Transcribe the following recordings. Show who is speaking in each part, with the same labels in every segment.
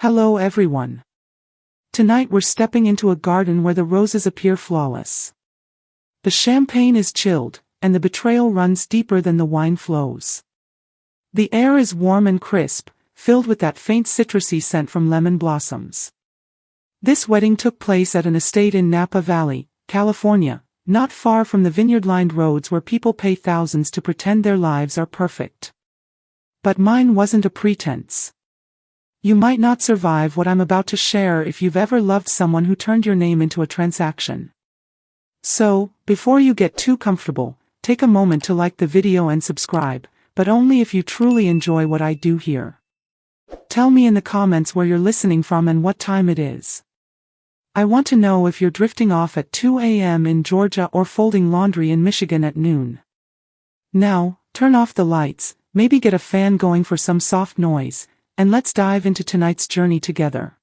Speaker 1: Hello everyone. Tonight we're stepping into a garden where the roses appear flawless. The champagne is chilled, and the betrayal runs deeper than the wine flows. The air is warm and crisp, filled with that faint citrusy scent from lemon blossoms. This wedding took place at an estate in Napa Valley, California, not far from the vineyard-lined roads where people pay thousands to pretend their lives are perfect. But mine wasn't a pretense. You might not survive what I'm about to share if you've ever loved someone who turned your name into a transaction. So, before you get too comfortable, take a moment to like the video and subscribe, but only if you truly enjoy what I do here. Tell me in the comments where you're listening from and what time it is. I want to know if you're drifting off at 2 a.m. in Georgia or folding laundry in Michigan at noon. Now, turn off the lights, maybe get a fan going for some soft noise, and let's dive into tonight's journey together.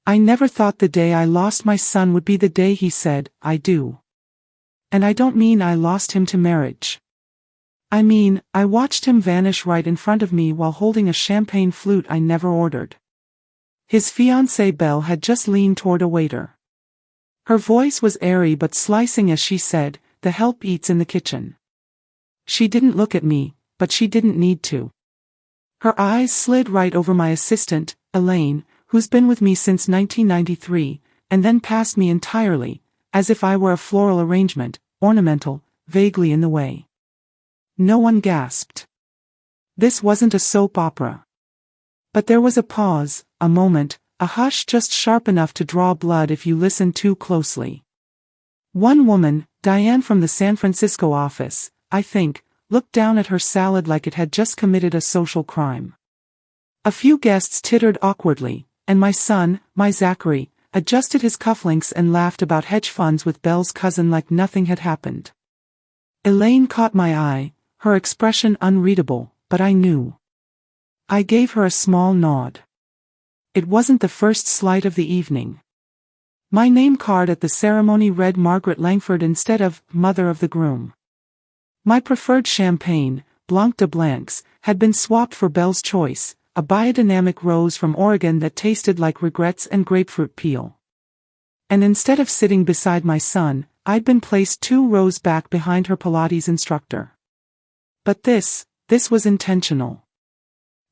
Speaker 1: I never thought the day I lost my son would be the day he said, "I do." And I don't mean I lost him to marriage. I mean, I watched him vanish right in front of me while holding a champagne flute I never ordered. His fiancée Belle had just leaned toward a waiter. Her voice was airy but slicing as she said, "The help eats in the kitchen." She didn't look at me, but she didn't need to. Her eyes slid right over my assistant, Elaine, who's been with me since 1993, and then past me entirely, as if I were a floral arrangement, ornamental, vaguely in the way. No one gasped. This wasn't a soap opera. But there was a pause, a moment, a hush just sharp enough to draw blood if you listened too closely. One woman, Diane from the San Francisco office, I think, looked down at her salad like it had just committed a social crime. A few guests tittered awkwardly, and my son, my Zachary, adjusted his cufflinks and laughed about hedge funds with Belle's cousin like nothing had happened. Elaine caught my eye, her expression unreadable, but I knew. I gave her a small nod. It wasn't the first slight of the evening. My name card at the ceremony read Margaret Langford instead of mother of the groom. My preferred champagne, Blanc de Blancs, had been swapped for Belle's choice, a biodynamic rose from Oregon that tasted like regrets and grapefruit peel. And instead of sitting beside my son, I'd been placed 2 rows back behind her Pilates instructor. But this was intentional.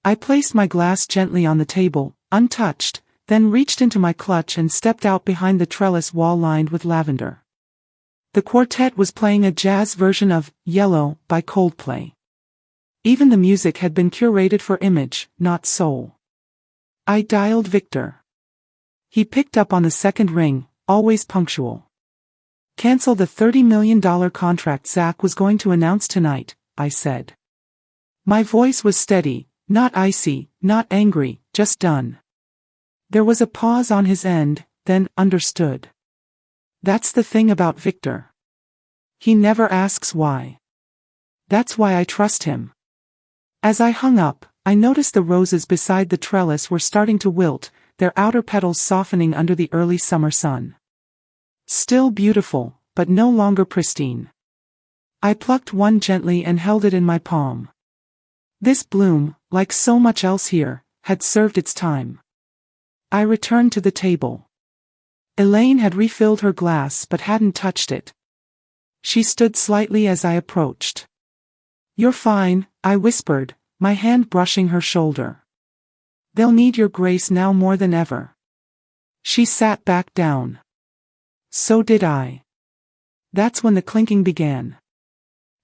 Speaker 1: I placed my glass gently on the table, untouched, then reached into my clutch and stepped out behind the trellis wall lined with lavender. The quartet was playing a jazz version of Yellow by Coldplay. Even the music had been curated for image, not soul. I dialed Victor. He picked up on the second ring, always punctual. "Cancel the $30 million contract Zach was going to announce tonight," I said. My voice was steady, not icy, not angry, just done. There was a pause on his end, then, understood. That's the thing about Victor. He never asks why. That's why I trust him. As I hung up, I noticed the roses beside the trellis were starting to wilt, their outer petals softening under the early summer sun. Still beautiful, but no longer pristine. I plucked one gently and held it in my palm. This bloom, like so much else here, had served its time. I returned to the table. Elaine had refilled her glass but hadn't touched it. She stood slightly as I approached. "You're fine," I whispered, my hand brushing her shoulder. "They'll need your grace now more than ever." She sat back down. So did I. That's when the clinking began.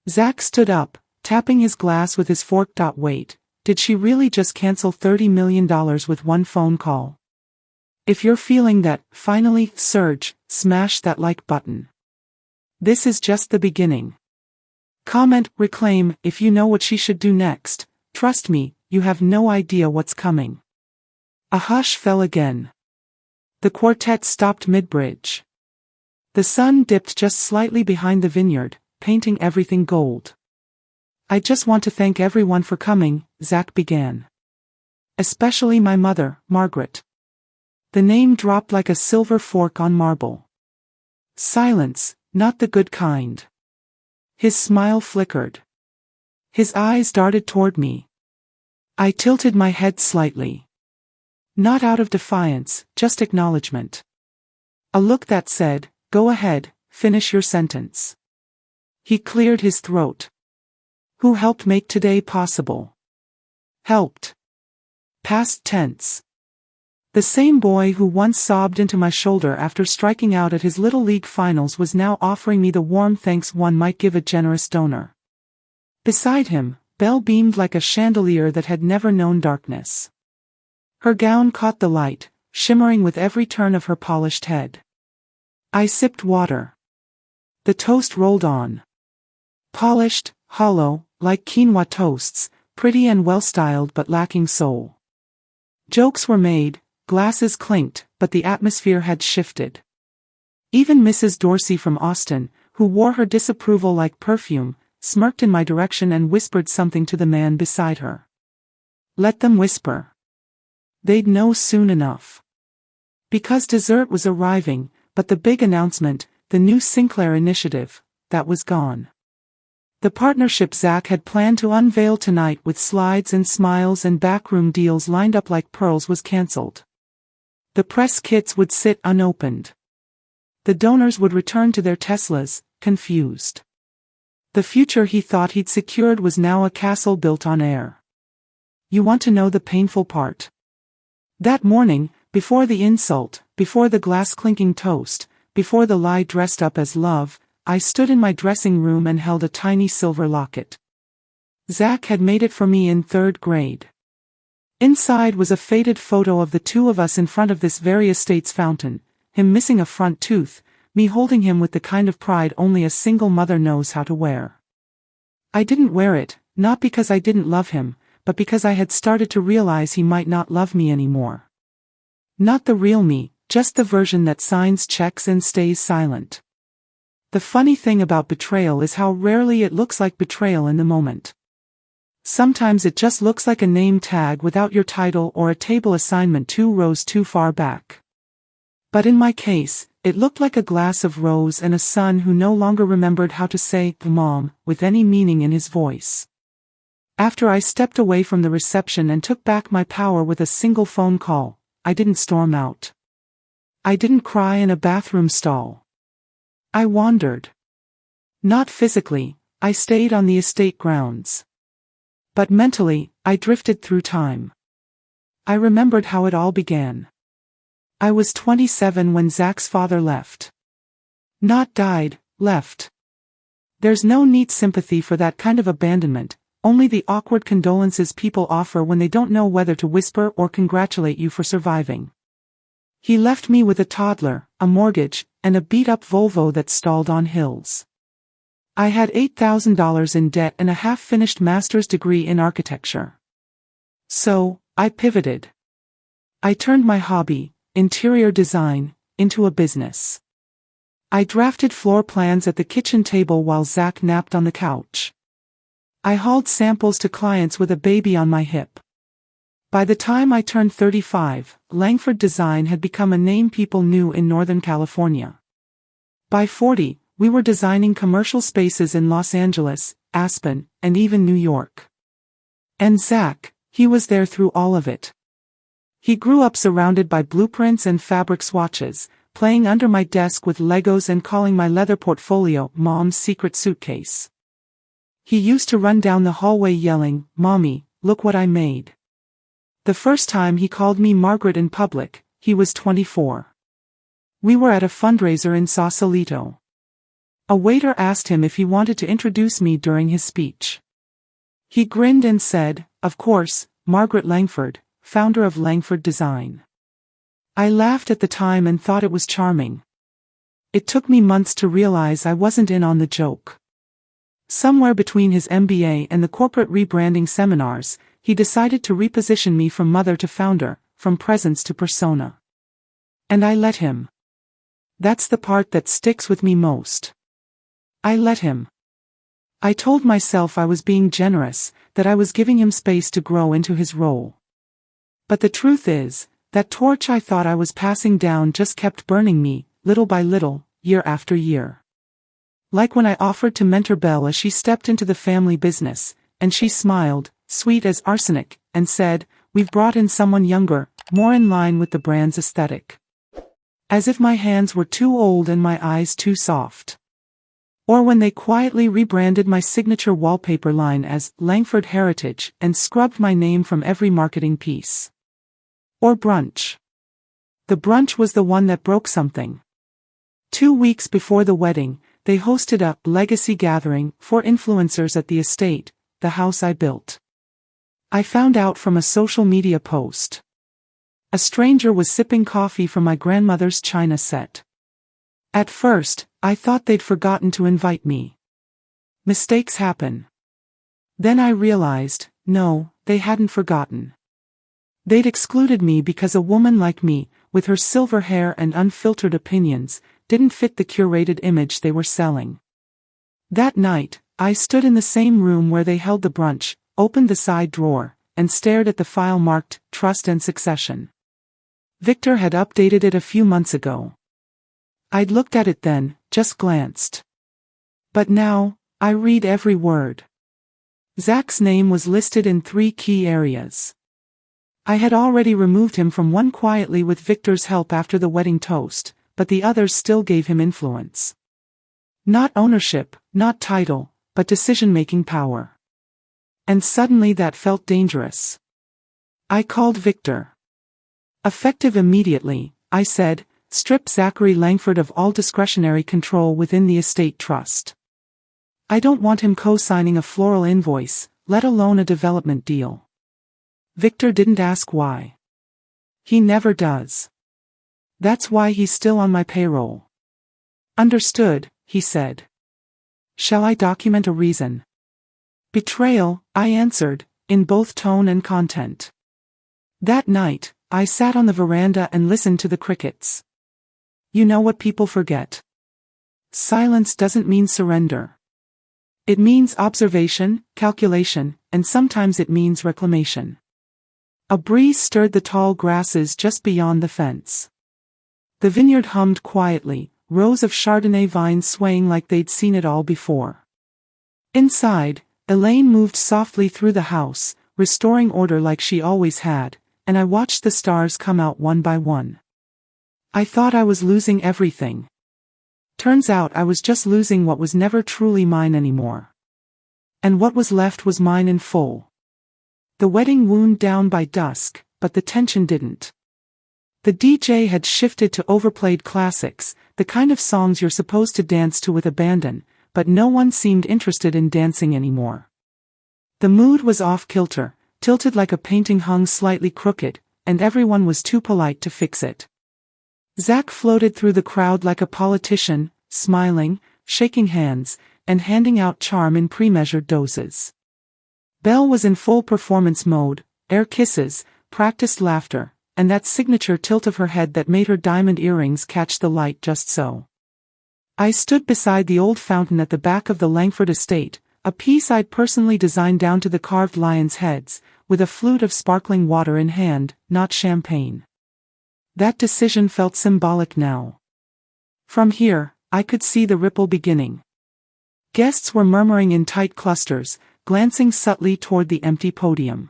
Speaker 1: Zach stood up, tapping his glass with his fork. "Wait, did she really just cancel $30 million with one phone call? If you're feeling that, finally, surge, smash that like button. This is just the beginning. Comment, reclaim, if you know what she should do next. Trust me, you have no idea what's coming." A hush fell again. The quartet stopped mid-bridge. The sun dipped just slightly behind the vineyard, painting everything gold. "I just want to thank everyone for coming," Zach began. "Especially my mother, Margaret." The name dropped like a silver fork on marble. Silence, not the good kind. His smile flickered. His eyes darted toward me. I tilted my head slightly. Not out of defiance, just acknowledgement. A look that said, "Go ahead, finish your sentence." He cleared his throat. Who helped make today possible? Helped. Past tense. The same boy who once sobbed into my shoulder after striking out at his Little League finals was now offering me the warm thanks one might give a generous donor. Beside him, Belle beamed like a chandelier that had never known darkness. Her gown caught the light, shimmering with every turn of her polished head. I sipped water. The toast rolled on. Polished, hollow, like quinoa toasts, pretty and well-styled but lacking soul. Jokes were made, glasses clinked, but the atmosphere had shifted. Even Mrs. Dorsey from Austin, who wore her disapproval like perfume, smirked in my direction and whispered something to the man beside her. Let them whisper. They'd know soon enough. Because dessert was arriving, but the big announcement, the new Sinclair initiative, that was gone. The partnership Zach had planned to unveil tonight with slides and smiles and backroom deals lined up like pearls was cancelled. The press kits would sit unopened. The donors would return to their Teslas, confused. The future he thought he'd secured was now a castle built on air. You want to know the painful part? That morning, before the insult, before the glass-clinking toast, before the lie dressed up as love, I stood in my dressing room and held a tiny silver locket. Zach had made it for me in 3rd grade. Inside was a faded photo of the two of us in front of this very estate's fountain, him missing a front tooth, me holding him with the kind of pride only a single mother knows how to wear. I didn't wear it, not because I didn't love him, but because I had started to realize he might not love me anymore. Not the real me, just the version that signs checks and stays silent. The funny thing about betrayal is how rarely it looks like betrayal in the moment. Sometimes it just looks like a name tag without your title or a table assignment 2 rows too far back. But in my case, it looked like a glass of rose and a son who no longer remembered how to say "Mom" with any meaning in his voice. After I stepped away from the reception and took back my power with a single phone call, I didn't storm out. I didn't cry in a bathroom stall. I wandered. Not physically, I stayed on the estate grounds. But mentally, I drifted through time. I remembered how it all began. I was 27 when Zach's father left. Not died, left. There's no neat sympathy for that kind of abandonment, only the awkward condolences people offer when they don't know whether to whisper or congratulate you for surviving. He left me with a toddler, a mortgage, and a beat-up Volvo that stalled on hills. I had $8,000 in debt and a half-finished master's degree in architecture. So, I pivoted. I turned my hobby, interior design, into a business. I drafted floor plans at the kitchen table while Zach napped on the couch. I hauled samples to clients with a baby on my hip. By the time I turned 35, Langford Design had become a name people knew in Northern California. By 40, we were designing commercial spaces in Los Angeles, Aspen, and even New York. And Zach, he was there through all of it. He grew up surrounded by blueprints and fabric swatches, playing under my desk with Legos and calling my leather portfolio Mom's secret suitcase. He used to run down the hallway yelling, "Mommy, look what I made." The first time he called me Margaret in public, he was 24. We were at a fundraiser in Sausalito. A waiter asked him if he wanted to introduce me during his speech. He grinned and said, "Of course, Margaret Langford, founder of Langford Design." I laughed at the time and thought it was charming. It took me months to realize I wasn't in on the joke. Somewhere between his MBA and the corporate rebranding seminars, he decided to reposition me from mother to founder, from presence to persona. And I let him. That's the part that sticks with me most. I let him. I told myself I was being generous, that I was giving him space to grow into his role. But the truth is, that torch I thought I was passing down just kept burning me, little by little, year after year. Like when I offered to mentor Belle as she stepped into the family business, and she smiled, sweet as arsenic, and said, we've brought in someone younger, more in line with the brand's aesthetic. As if my hands were too old and my eyes too soft. Or when they quietly rebranded my signature wallpaper line as Langford Heritage and scrubbed my name from every marketing piece. Or brunch. The brunch was the one that broke something. 2 weeks before the wedding, they hosted a legacy gathering for influencers at the estate, the house I built. I found out from a social media post. A stranger was sipping coffee from my grandmother's china set. At first, I thought they'd forgotten to invite me. Mistakes happen. Then I realized, no, they hadn't forgotten. They'd excluded me because a woman like me, with her silver hair and unfiltered opinions, didn't fit the curated image they were selling. That night, I stood in the same room where they held the brunch, opened the side drawer, and stared at the file marked Trust and Succession. Victor had updated it a few months ago. I'd looked at it then, just glanced. But now, I read every word. Zach's name was listed in 3 key areas. I had already removed him from one quietly with Victor's help after the wedding toast, but the others still gave him influence. Not ownership, not title, but decision-making power. And suddenly that felt dangerous. I called Victor. Effective immediately, I said, strip Zachary Langford of all discretionary control within the estate trust. I don't want him co-signing a floral invoice, let alone a development deal. Victor didn't ask why. He never does. That's why he's still on my payroll. Understood, he said. Shall I document a reason? Betrayal, I answered, in both tone and content. That night, I sat on the veranda and listened to the crickets. You know what people forget? Silence doesn't mean surrender. It means observation, calculation, and sometimes it means reclamation. A breeze stirred the tall grasses just beyond the fence. The vineyard hummed quietly, rows of Chardonnay vines swaying like they'd seen it all before. Inside, Elaine moved softly through the house, restoring order like she always had, and I watched the stars come out one by one. I thought I was losing everything. Turns out I was just losing what was never truly mine anymore. And what was left was mine in full. The wedding wound down by dusk, but the tension didn't. The DJ had shifted to overplayed classics, the kind of songs you're supposed to dance to with abandon, but no one seemed interested in dancing anymore. The mood was off-kilter, tilted like a painting hung slightly crooked, and everyone was too polite to fix it. Zach floated through the crowd like a politician, smiling, shaking hands, and handing out charm in pre-measured doses. Belle was in full performance mode, air kisses, practiced laughter, and that signature tilt of her head that made her diamond earrings catch the light just so. I stood beside the old fountain at the back of the Langford estate, a piece I'd personally designed down to the carved lions' heads, with a flute of sparkling water in hand, not champagne. That decision felt symbolic now. From here, I could see the ripple beginning. Guests were murmuring in tight clusters, glancing subtly toward the empty podium.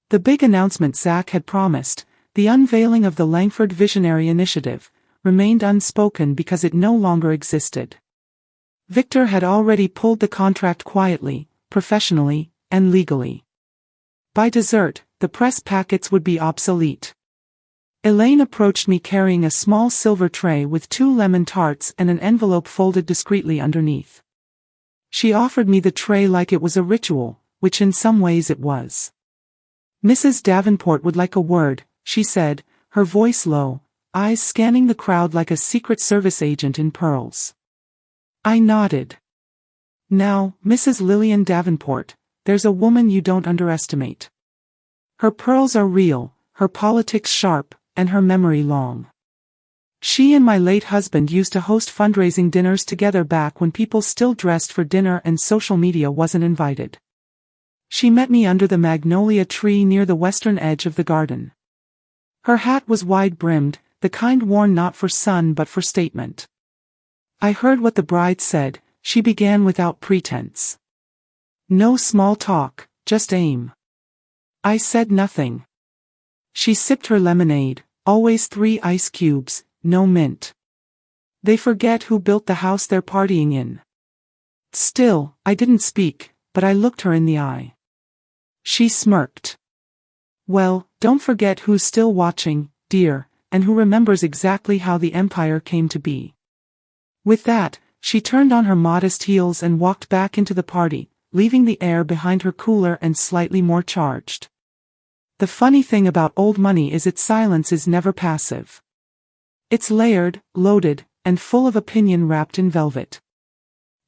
Speaker 1: The big announcement Zach had promised, the unveiling of the Langford Visionary Initiative, remained unspoken because it no longer existed. Victor had already pulled the contract quietly, professionally, and legally. By dessert, the press packets would be obsolete. Elaine approached me carrying a small silver tray with 2 lemon tarts and an envelope folded discreetly underneath. She offered me the tray like it was a ritual, which in some ways it was. Mrs. Davenport would like a word, she said, her voice low, eyes scanning the crowd like a Secret Service agent in pearls. I nodded. Now, Mrs. Lillian Davenport, there's a woman you don't underestimate. Her pearls are real, her politics sharp, and her memory long. She and my late husband used to host fundraising dinners together back when people still dressed for dinner and social media wasn't invited. She met me under the magnolia tree near the western edge of the garden. Her hat was wide-brimmed, the kind worn not for sun but for statement. I heard what the bride said, she began without pretense. No small talk, just aim. I said nothing. She sipped her lemonade, always 3 ice cubes, no mint. They forget who built the house they're partying in. Still, I didn't speak, but I looked her in the eye. She smirked. Well, don't forget who's still watching, dear, and who remembers exactly how the empire came to be. With that, she turned on her modest heels and walked back into the party, leaving the air behind her cooler and slightly more charged. The funny thing about old money is its silence is never passive. It's layered, loaded, and full of opinion wrapped in velvet.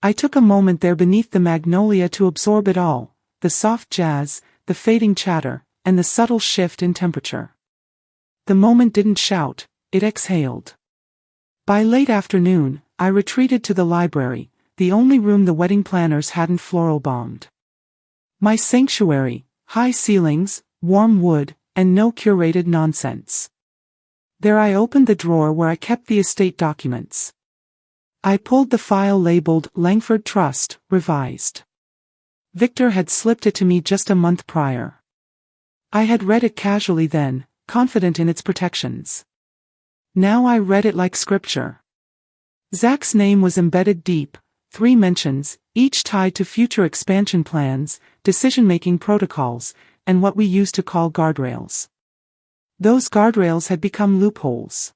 Speaker 1: I took a moment there beneath the magnolia to absorb it all, the soft jazz, the fading chatter, and the subtle shift in temperature. The moment didn't shout, it exhaled. By late afternoon, I retreated to the library, the only room the wedding planners hadn't floral bombed. My sanctuary, high ceilings, warm wood, and no curated nonsense. There I opened the drawer where I kept the estate documents. I pulled the file labeled Langford Trust, Revised. Victor had slipped it to me just a month prior. I had read it casually then, confident in its protections. Now I read it like scripture. Zach's name was embedded deep, 3 mentions, each tied to future expansion plans, decision-making protocols, and what we used to call guardrails. Those guardrails had become loopholes.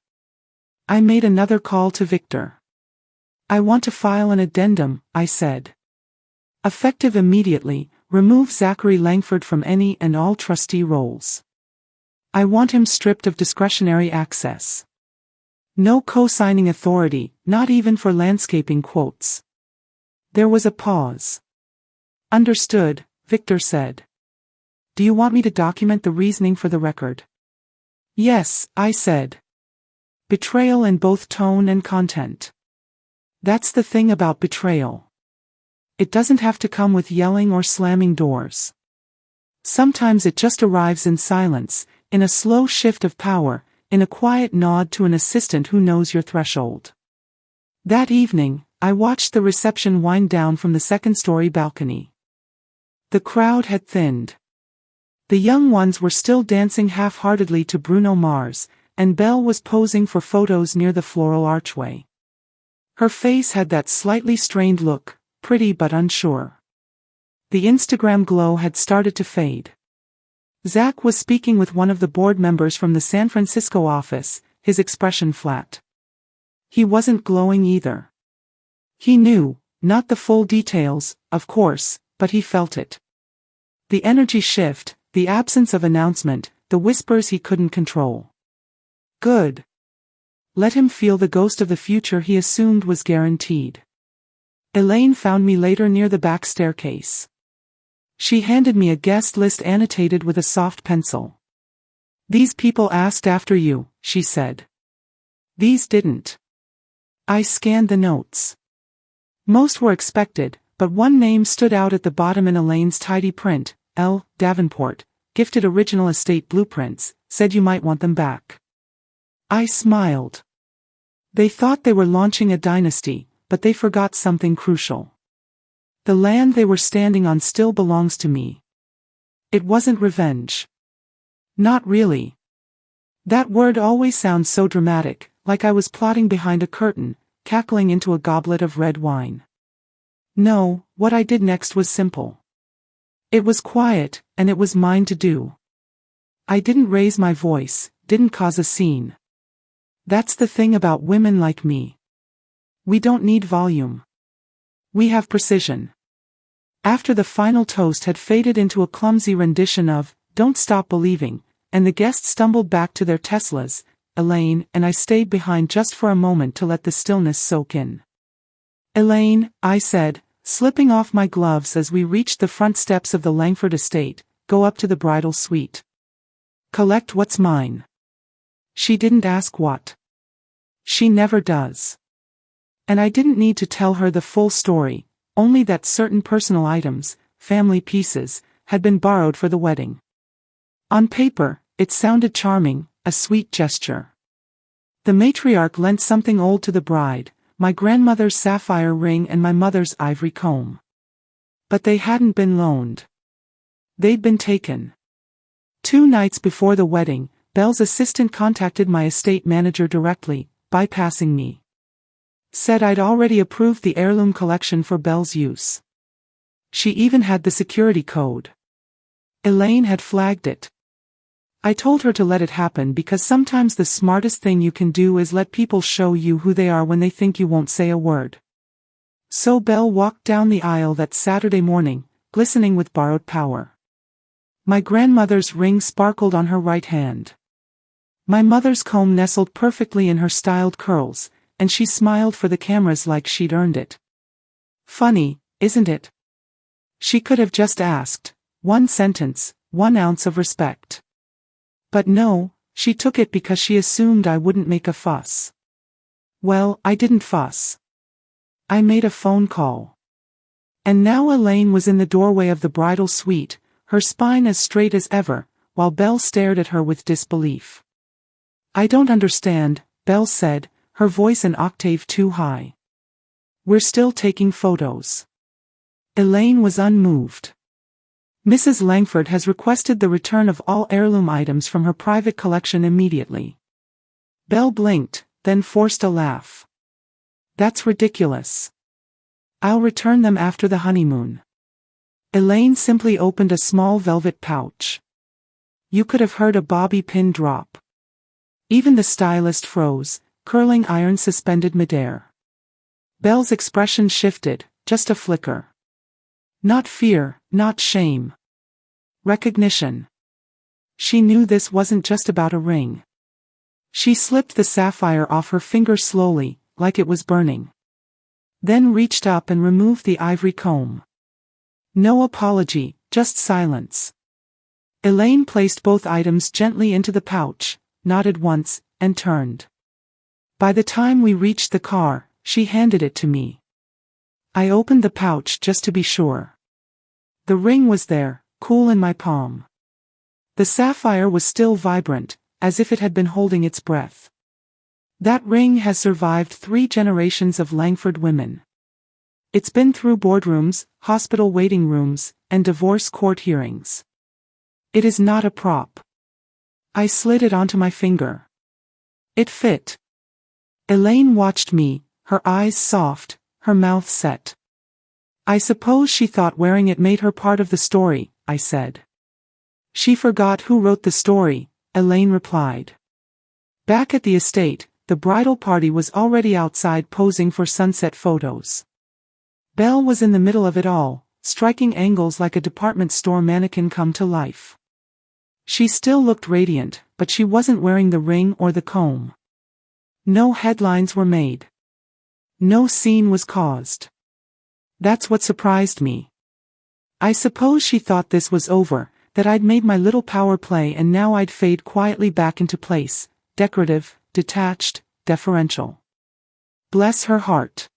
Speaker 1: I made another call to Victor. I want to file an addendum, I said. Effective immediately, remove Zachary Langford from any and all trustee roles. I want him stripped of discretionary access. No co-signing authority, not even for landscaping quotes. There was a pause. Understood, Victor said. Do you want me to document the reasoning for the record? Yes, I said. Betrayal in both tone and content. That's the thing about betrayal. It doesn't have to come with yelling or slamming doors. Sometimes it just arrives in silence, in a slow shift of power, in a quiet nod to an assistant who knows your threshold. That evening, I watched the reception wind down from the second-story balcony. The crowd had thinned. The young ones were still dancing half-heartedly to Bruno Mars, and Belle was posing for photos near the floral archway. Her face had that slightly strained look, pretty but unsure. The Instagram glow had started to fade. Zach was speaking with one of the board members from the San Francisco office, his expression flat. He wasn't glowing either. He knew, not the full details, of course, but he felt it. The energy shift, the absence of announcement, the whispers he couldn't control. Good. Let him feel the ghost of the future he assumed was guaranteed. Elaine found me later near the back staircase. She handed me a guest list annotated with a soft pencil. These people asked after you, she said. These didn't. I scanned the notes. Most were expected, but one name stood out at the bottom in Elaine's tidy print. L. Davenport, gifted original estate blueprints, said you might want them back. I smiled. They thought they were launching a dynasty, but they forgot something crucial. The land they were standing on still belongs to me. It wasn't revenge. Not really. That word always sounds so dramatic, like I was plotting behind a curtain, cackling into a goblet of red wine. No, what I did next was simple. It was quiet, and it was mine to do. I didn't raise my voice, didn't cause a scene. That's the thing about women like me. We don't need volume. We have precision. After the final toast had faded into a clumsy rendition of Don't Stop Believing, and the guests stumbled back to their Teslas, Elaine and I stayed behind just for a moment to let the stillness soak in. Elaine, I said, slipping off my gloves as we reached the front steps of the Langford estate, go up to the bridal suite. Collect what's mine. She didn't ask what. She never does. And I didn't need to tell her the full story, only that certain personal items, family pieces, had been borrowed for the wedding. On paper, it sounded charming, a sweet gesture. The matriarch lent something old to the bride, my grandmother's sapphire ring and my mother's ivory comb. But they hadn't been loaned. They'd been taken. 2 nights before the wedding, Belle's assistant contacted my estate manager directly, bypassing me. Said I'd already approved the heirloom collection for Belle's use. She even had the security code. Elaine had flagged it. I told her to let it happen because sometimes the smartest thing you can do is let people show you who they are when they think you won't say a word. So Belle walked down the aisle that Saturday morning, glistening with borrowed power. My grandmother's ring sparkled on her right hand. My mother's comb nestled perfectly in her styled curls, and she smiled for the cameras like she'd earned it. Funny, isn't it? She could have just asked, 1 sentence, 1 ounce of respect. But no, she took it because she assumed I wouldn't make a fuss. Well, I didn't fuss. I made a phone call. And now Elaine was in the doorway of the bridal suite, her spine as straight as ever, while Belle stared at her with disbelief. I don't understand, Belle said, her voice an octave too high. We're still taking photos. Elaine was unmoved. Mrs. Langford has requested the return of all heirloom items from her private collection immediately. Belle blinked, then forced a laugh. That's ridiculous. I'll return them after the honeymoon. Elaine simply opened a small velvet pouch. You could have heard a bobby pin drop. Even the stylist froze, curling iron suspended midair. Belle's expression shifted, just a flicker. Not fear, not shame. Recognition. She knew this wasn't just about a ring. She slipped the sapphire off her finger slowly, like it was burning. Then reached up and removed the ivory comb. No apology, just silence. Elaine placed both items gently into the pouch, nodded once, and turned. By the time we reached the car, she handed it to me. I opened the pouch just to be sure. The ring was there, cool in my palm. The sapphire was still vibrant, as if it had been holding its breath. That ring has survived 3 generations of Langford women. It's been through boardrooms, hospital waiting rooms, and divorce court hearings. It is not a prop. I slid it onto my finger. It fit. Elaine watched me, her eyes soft, her mouth set. I suppose she thought wearing it made her part of the story, I said. She forgot who wrote the story, Elaine replied. Back at the estate, the bridal party was already outside posing for sunset photos. Belle was in the middle of it all, striking angles like a department store mannequin come to life. She still looked radiant, but she wasn't wearing the ring or the comb. No headlines were made. No scene was caused. That's what surprised me. I suppose she thought this was over, that I'd made my little power play and now I'd fade quietly back into place, decorative, detached, deferential. Bless her heart.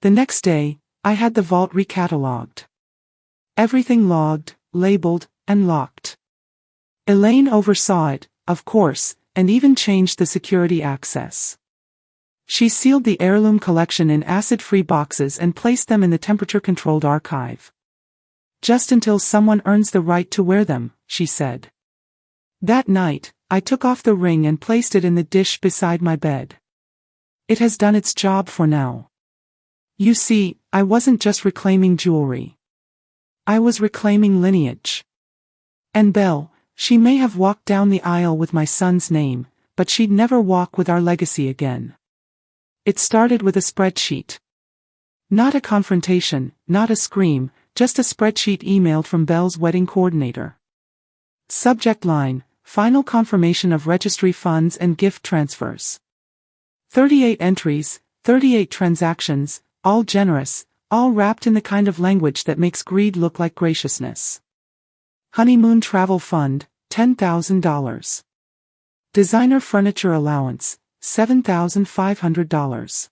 Speaker 1: The next day, I had the vault recatalogued. Everything logged, labeled, and locked. Elaine oversaw it, of course, and even changed the security access. She sealed the heirloom collection in acid-free boxes and placed them in the temperature-controlled archive. Just until someone earns the right to wear them, she said. That night, I took off the ring and placed it in the dish beside my bed. It has done its job for now. You see, I wasn't just reclaiming jewelry. I was reclaiming lineage. And Belle, she may have walked down the aisle with my son's name, but she'd never walk with our legacy again. It started with a spreadsheet. Not a confrontation, not a scream, just a spreadsheet emailed from Belle's wedding coordinator. Subject line, final confirmation of registry funds and gift transfers. 38 entries, 38 transactions, all generous, all wrapped in the kind of language that makes greed look like graciousness. Honeymoon travel fund, $10,000. Designer furniture allowance, $7,500.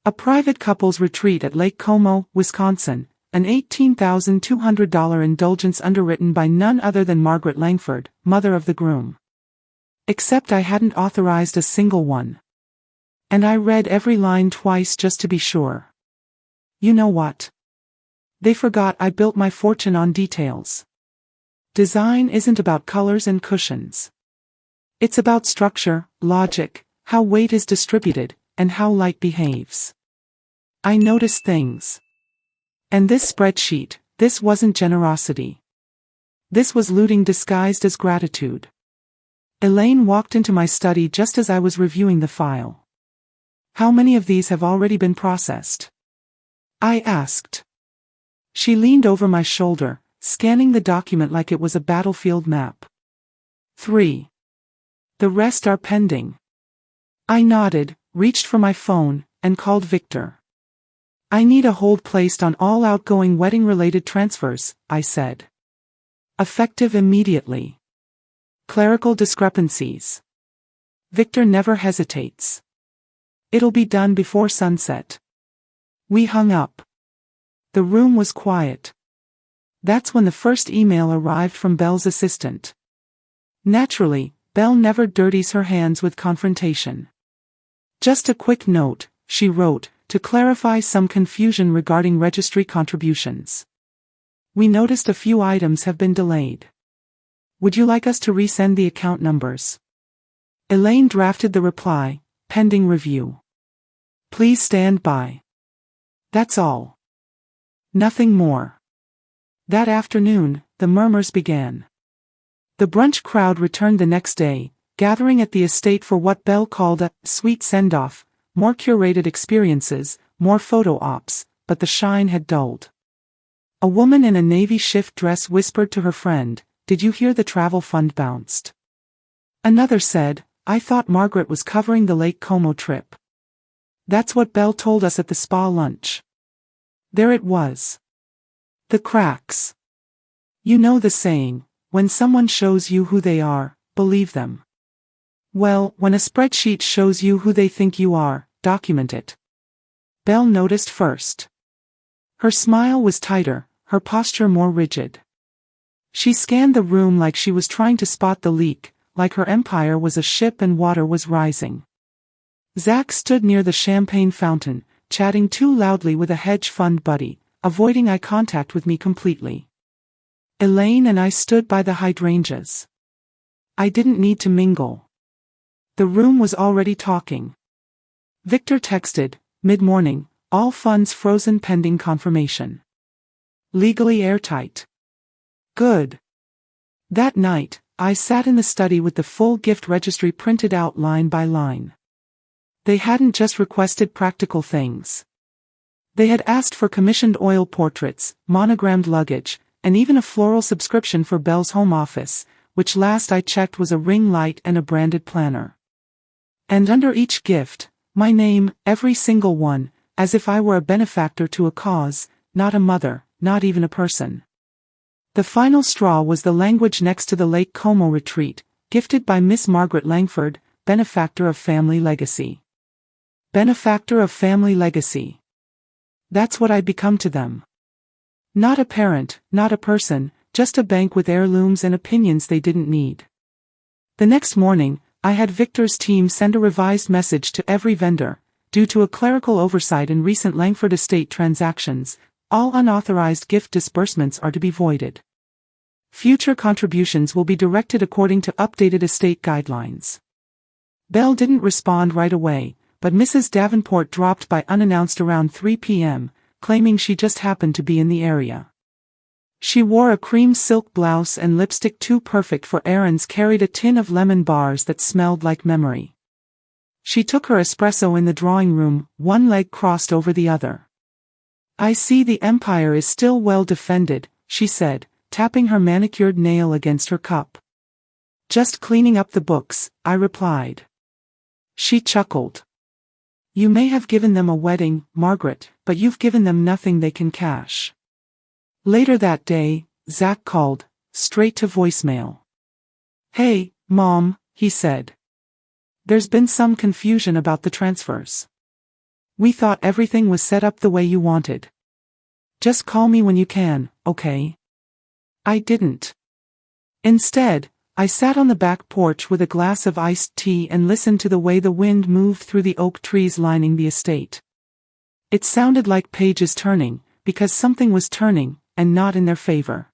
Speaker 1: A private couples retreat at Lake Como, Wisconsin, an $18,200 indulgence underwritten by none other than Margaret Langford, mother of the groom. Except I hadn't authorized a single one. And I read every line twice just to be sure. You know what? They forgot I built my fortune on details. Design isn't about colors and cushions. It's about structure, logic, how weight is distributed, and how light behaves. I noticed things. And this spreadsheet, this wasn't generosity. This was looting disguised as gratitude. Elaine walked into my study just as I was reviewing the file. How many of these have already been processed? I asked. She leaned over my shoulder, scanning the document like it was a battlefield map. 3. The rest are pending. I nodded, reached for my phone, and called Victor. I need a hold placed on all outgoing wedding-related transfers, I said. Effective immediately. Clerical discrepancies. Victor never hesitates. It'll be done before sunset. We hung up. The room was quiet. That's when the first email arrived from Belle's assistant. Naturally, Belle never dirties her hands with confrontation. Just a quick note, she wrote, to clarify some confusion regarding registry contributions. We noticed a few items have been delayed. Would you like us to resend the account numbers? Elaine drafted the reply, pending review. Please stand by. That's all. Nothing more. That afternoon, the murmurs began. The brunch crowd returned the next day, gathering at the estate for what Belle called a sweet send-off, more curated experiences, more photo ops, but the shine had dulled. A woman in a navy shift dress whispered to her friend, "Did you hear the travel fund bounced?" Another said, "I thought Margaret was covering the Lake Como trip." That's what Belle told us at the spa lunch. There it was. The cracks. You know the saying, when someone shows you who they are, believe them. Well, when a spreadsheet shows you who they think you are, document it. Belle noticed first. Her smile was tighter, her posture more rigid. She scanned the room like she was trying to spot the leak, like her empire was a ship and water was rising. Zach stood near the champagne fountain, chatting too loudly with a hedge fund buddy, avoiding eye contact with me completely. Elaine and I stood by the hydrangeas. I didn't need to mingle. The room was already talking. Victor texted, mid-morning, all funds frozen pending confirmation. Legally airtight. Good. That night, I sat in the study with the full gift registry printed out line by line. They hadn't just requested practical things. They had asked for commissioned oil portraits, monogrammed luggage, and even a floral subscription for Belle's home office, which last I checked was a ring light and a branded planner. And under each gift, my name, every single one, as if I were a benefactor to a cause, not a mother, not even a person. The final straw was the language next to the Lake Como retreat, gifted by Miss Margaret Langford, benefactor of family legacy. Benefactor of family legacy. That's what I'd become to them. Not a parent, not a person, just a bank with heirlooms and opinions they didn't need. The next morning, I had Victor's team send a revised message to every vendor. Due to a clerical oversight in recent Langford estate transactions, all unauthorized gift disbursements are to be voided. Future contributions will be directed according to updated estate guidelines. Belle didn't respond right away, but Mrs. Davenport dropped by unannounced around 3 p.m., claiming she just happened to be in the area. She wore a cream silk blouse and lipstick too perfect for errands, carried a tin of lemon bars that smelled like memory. She took her espresso in the drawing room, one leg crossed over the other. "I see the empire is still well defended," she said, tapping her manicured nail against her cup. "Just cleaning up the books," I replied. She chuckled. "You may have given them a wedding, Margaret, but you've given them nothing they can cash." Later that day, Zach called, straight to voicemail. "Hey, Mom," he said. "There's been some confusion about the transfers. We thought everything was set up the way you wanted. Just call me when you can, okay?" I didn't. Instead, I sat on the back porch with a glass of iced tea and listened to the way the wind moved through the oak trees lining the estate. It sounded like pages turning, because something was turning, and not in their favor.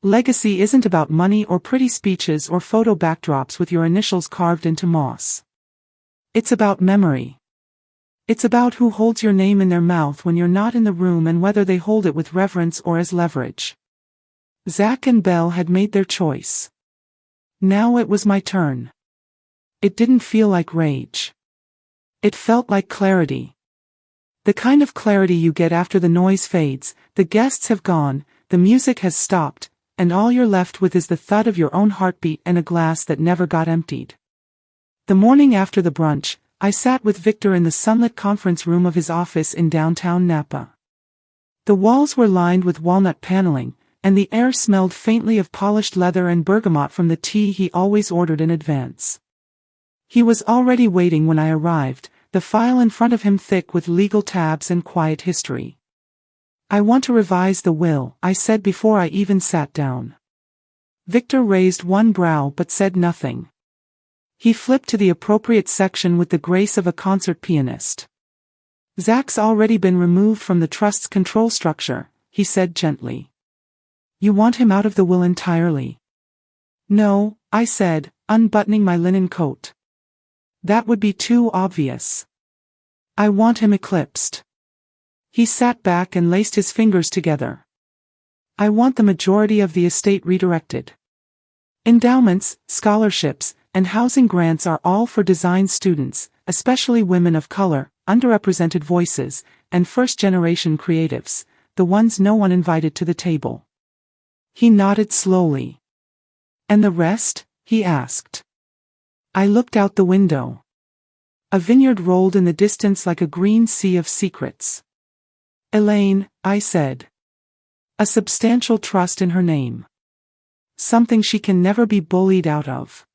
Speaker 1: Legacy isn't about money or pretty speeches or photo backdrops with your initials carved into moss. It's about memory. It's about who holds your name in their mouth when you're not in the room and whether they hold it with reverence or as leverage. Zach and Belle had made their choice. Now it was my turn. It didn't feel like rage. It felt like clarity. The kind of clarity you get after the noise fades, the guests have gone, the music has stopped, and all you're left with is the thud of your own heartbeat and a glass that never got emptied. The morning after the brunch, I sat with Victor in the sunlit conference room of his office in downtown Napa. The walls were lined with walnut paneling, and the air smelled faintly of polished leather and bergamot from the tea he always ordered in advance. He was already waiting when I arrived, the file in front of him thick with legal tabs and quiet history. "I want to revise the will," I said before I even sat down. Victor raised one brow but said nothing. He flipped to the appropriate section with the grace of a concert pianist. "Zach's already been removed from the trust's control structure," he said gently. "You want him out of the will entirely?" "No," I said, unbuttoning my linen coat. "That would be too obvious. I want him eclipsed." He sat back and laced his fingers together. "I want the majority of the estate redirected. Endowments, scholarships, and housing grants are all for design students, especially women of color, underrepresented voices, and first-generation creatives, the ones no one invited to the table." He nodded slowly. "And the rest?" he asked. I looked out the window. A vineyard rolled in the distance like a green sea of secrets. "Elaine," I said. "A substantial trust in her name. Something she can never be bullied out of.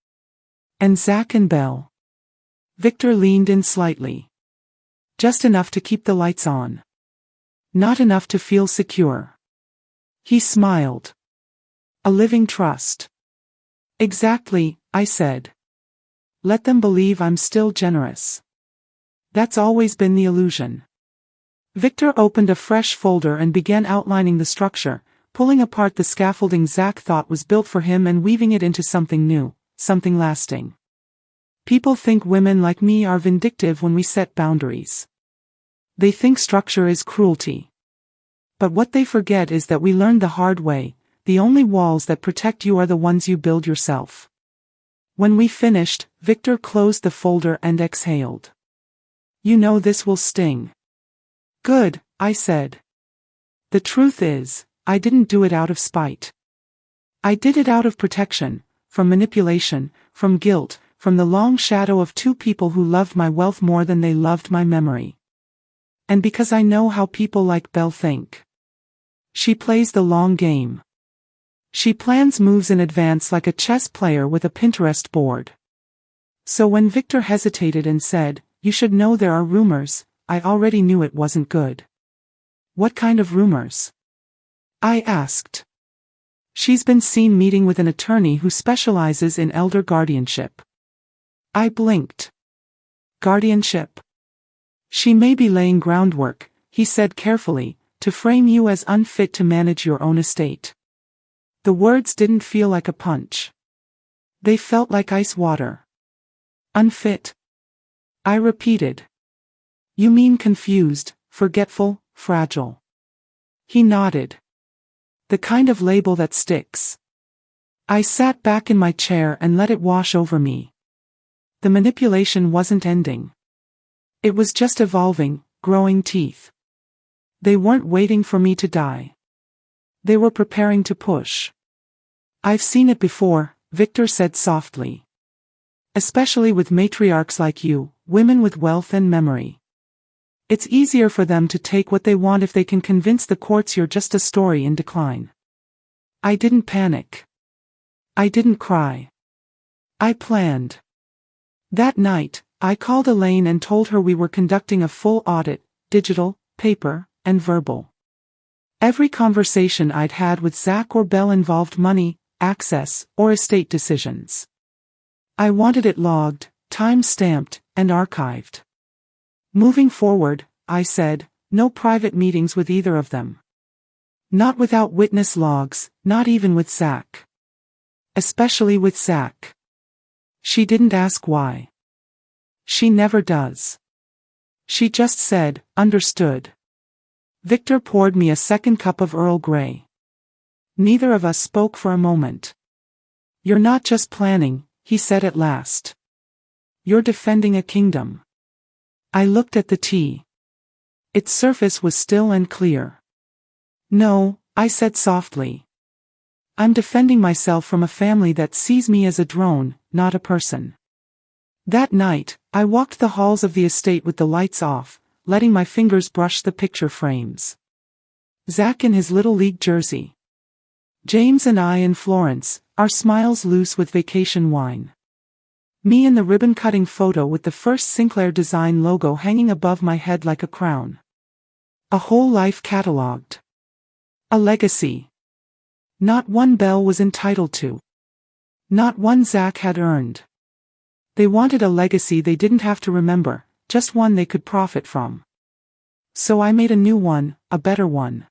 Speaker 1: And Zach and Belle." Victor leaned in slightly. "Just enough to keep the lights on. Not enough to feel secure." He smiled. "A living trust." "Exactly," I said. "Let them believe I'm still generous. That's always been the illusion." Victor opened a fresh folder and began outlining the structure, pulling apart the scaffolding Zach thought was built for him and weaving it into something new, something lasting. "People think women like me are vindictive when we set boundaries. They think structure is cruelty. But what they forget is that we learned the hard way, the only walls that protect you are the ones you build yourself." When we finished, Victor closed the folder and exhaled. "You know this will sting." "Good," I said. "The truth is, I didn't do it out of spite. I did it out of protection, from manipulation, from guilt, from the long shadow of two people who loved my wealth more than they loved my memory. And because I know how people like Belle think. She plays the long game. She plans moves in advance like a chess player with a Pinterest board. So when Victor hesitated and said, 'You should know there are rumors,' I already knew it wasn't good." "What kind of rumors?" I asked. "She's been seen meeting with an attorney who specializes in elder guardianship." I blinked. "Guardianship? She may be laying groundwork," he said carefully, "to frame you as unfit to manage your own estate." The words didn't feel like a punch. They felt like ice water. "Unfit?" I repeated. "You mean confused, forgetful, fragile?" He nodded. "The kind of label that sticks." I sat back in my chair and let it wash over me. The manipulation wasn't ending. It was just evolving, growing teeth. They weren't waiting for me to die. They were preparing to push. "I've seen it before," Victor said softly. "Especially with matriarchs like you, women with wealth and memory. It's easier for them to take what they want if they can convince the courts you're just a story in decline." I didn't panic. I didn't cry. I planned. That night, I called Elaine and told her we were conducting a full audit, digital, paper, and verbal. Every conversation I'd had with Zach or Belle involved money, access, or estate decisions. I wanted it logged, time-stamped, and archived. "Moving forward," I said, "no private meetings with either of them. Not without witness logs, not even with Zach. Especially with Zach. She didn't ask why. She never does. She just said, understood. Victor poured me a second cup of Earl Grey. Neither of us spoke for a moment. You're not just planning, he said at last. You're defending a kingdom. I looked at the tea. Its surface was still and clear. No, I said softly. I'm defending myself from a family that sees me as a drone, not a person. That night, I walked the halls of the estate with the lights off, letting my fingers brush the picture frames. Zach in his Little League jersey. James and I in Florence, our smiles loose with vacation wine. Me in the ribbon-cutting photo with the first Sinclair Design logo hanging above my head like a crown. A whole life catalogued. A legacy. Not one Belle was entitled to. Not one Zach had earned. They wanted a legacy they didn't have to remember, just one they could profit from. So I made a new one, a better one.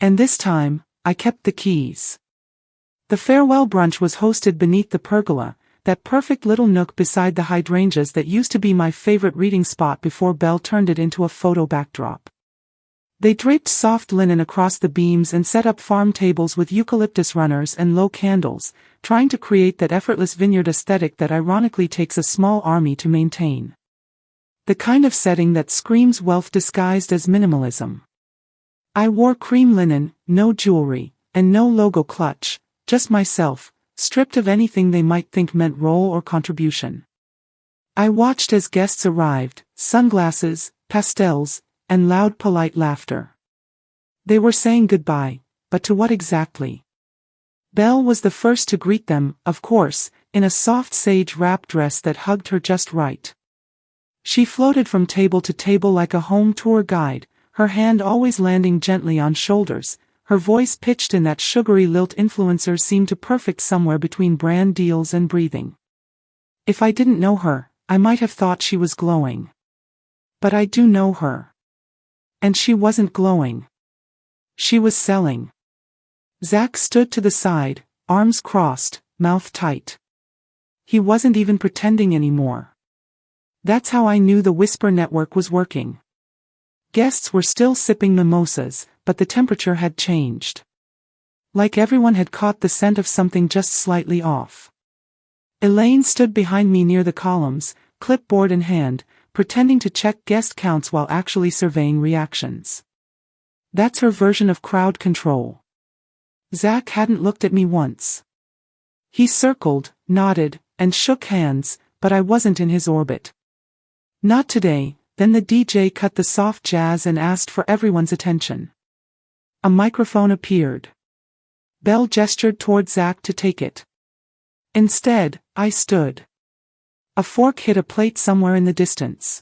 Speaker 1: And this time, I kept the keys. The farewell brunch was hosted beneath the pergola, that perfect little nook beside the hydrangeas that used to be my favorite reading spot before Belle turned it into a photo backdrop. They draped soft linen across the beams and set up farm tables with eucalyptus runners and low candles, trying to create that effortless vineyard aesthetic that ironically takes a small army to maintain. The kind of setting that screams wealth disguised as minimalism. I wore cream linen, no jewelry, and no logo clutch, just myself, stripped of anything they might think meant role or contribution. I watched as guests arrived, sunglasses, pastels, and loud polite laughter. They were saying goodbye, but to what exactly? Belle was the first to greet them, of course, in a soft sage wrap dress that hugged her just right. She floated from table to table like a home tour guide, her hand always landing gently on shoulders, her voice pitched in that sugary lilt influencers seem to perfect somewhere between brand deals and breathing. If I didn't know her, I might have thought she was glowing. But I do know her. And she wasn't glowing. She was selling. Zach stood to the side, arms crossed, mouth tight. He wasn't even pretending anymore. That's how I knew the Whisper Network was working. Guests were still sipping mimosas, but the temperature had changed. Like everyone had caught the scent of something just slightly off. Elaine stood behind me near the columns, clipboard in hand, pretending to check guest counts while actually surveying reactions. That's her version of crowd control. Zach hadn't looked at me once. He circled, nodded, and shook hands, but I wasn't in his orbit. Not today. Then the DJ cut the soft jazz and asked for everyone's attention. A microphone appeared. Belle gestured toward Zach to take it. Instead, I stood. A fork hit a plate somewhere in the distance.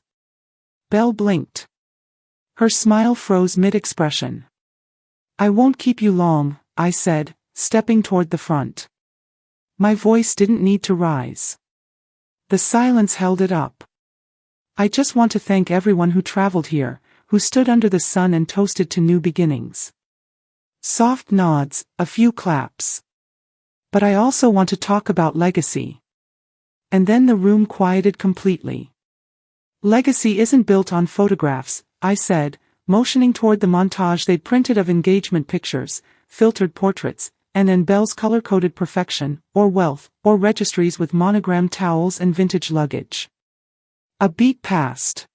Speaker 1: Belle blinked. Her smile froze mid-expression. I won't keep you long, I said, stepping toward the front. My voice didn't need to rise. The silence held it up. I just want to thank everyone who traveled here, who stood under the sun and toasted to new beginnings. Soft nods, a few claps. But I also want to talk about legacy. And then the room quieted completely. Legacy isn't built on photographs, I said, motioning toward the montage they'd printed of engagement pictures, filtered portraits, and then Belle's color-coded perfection, or wealth, or registries with monogrammed towels and vintage luggage. A beat passed.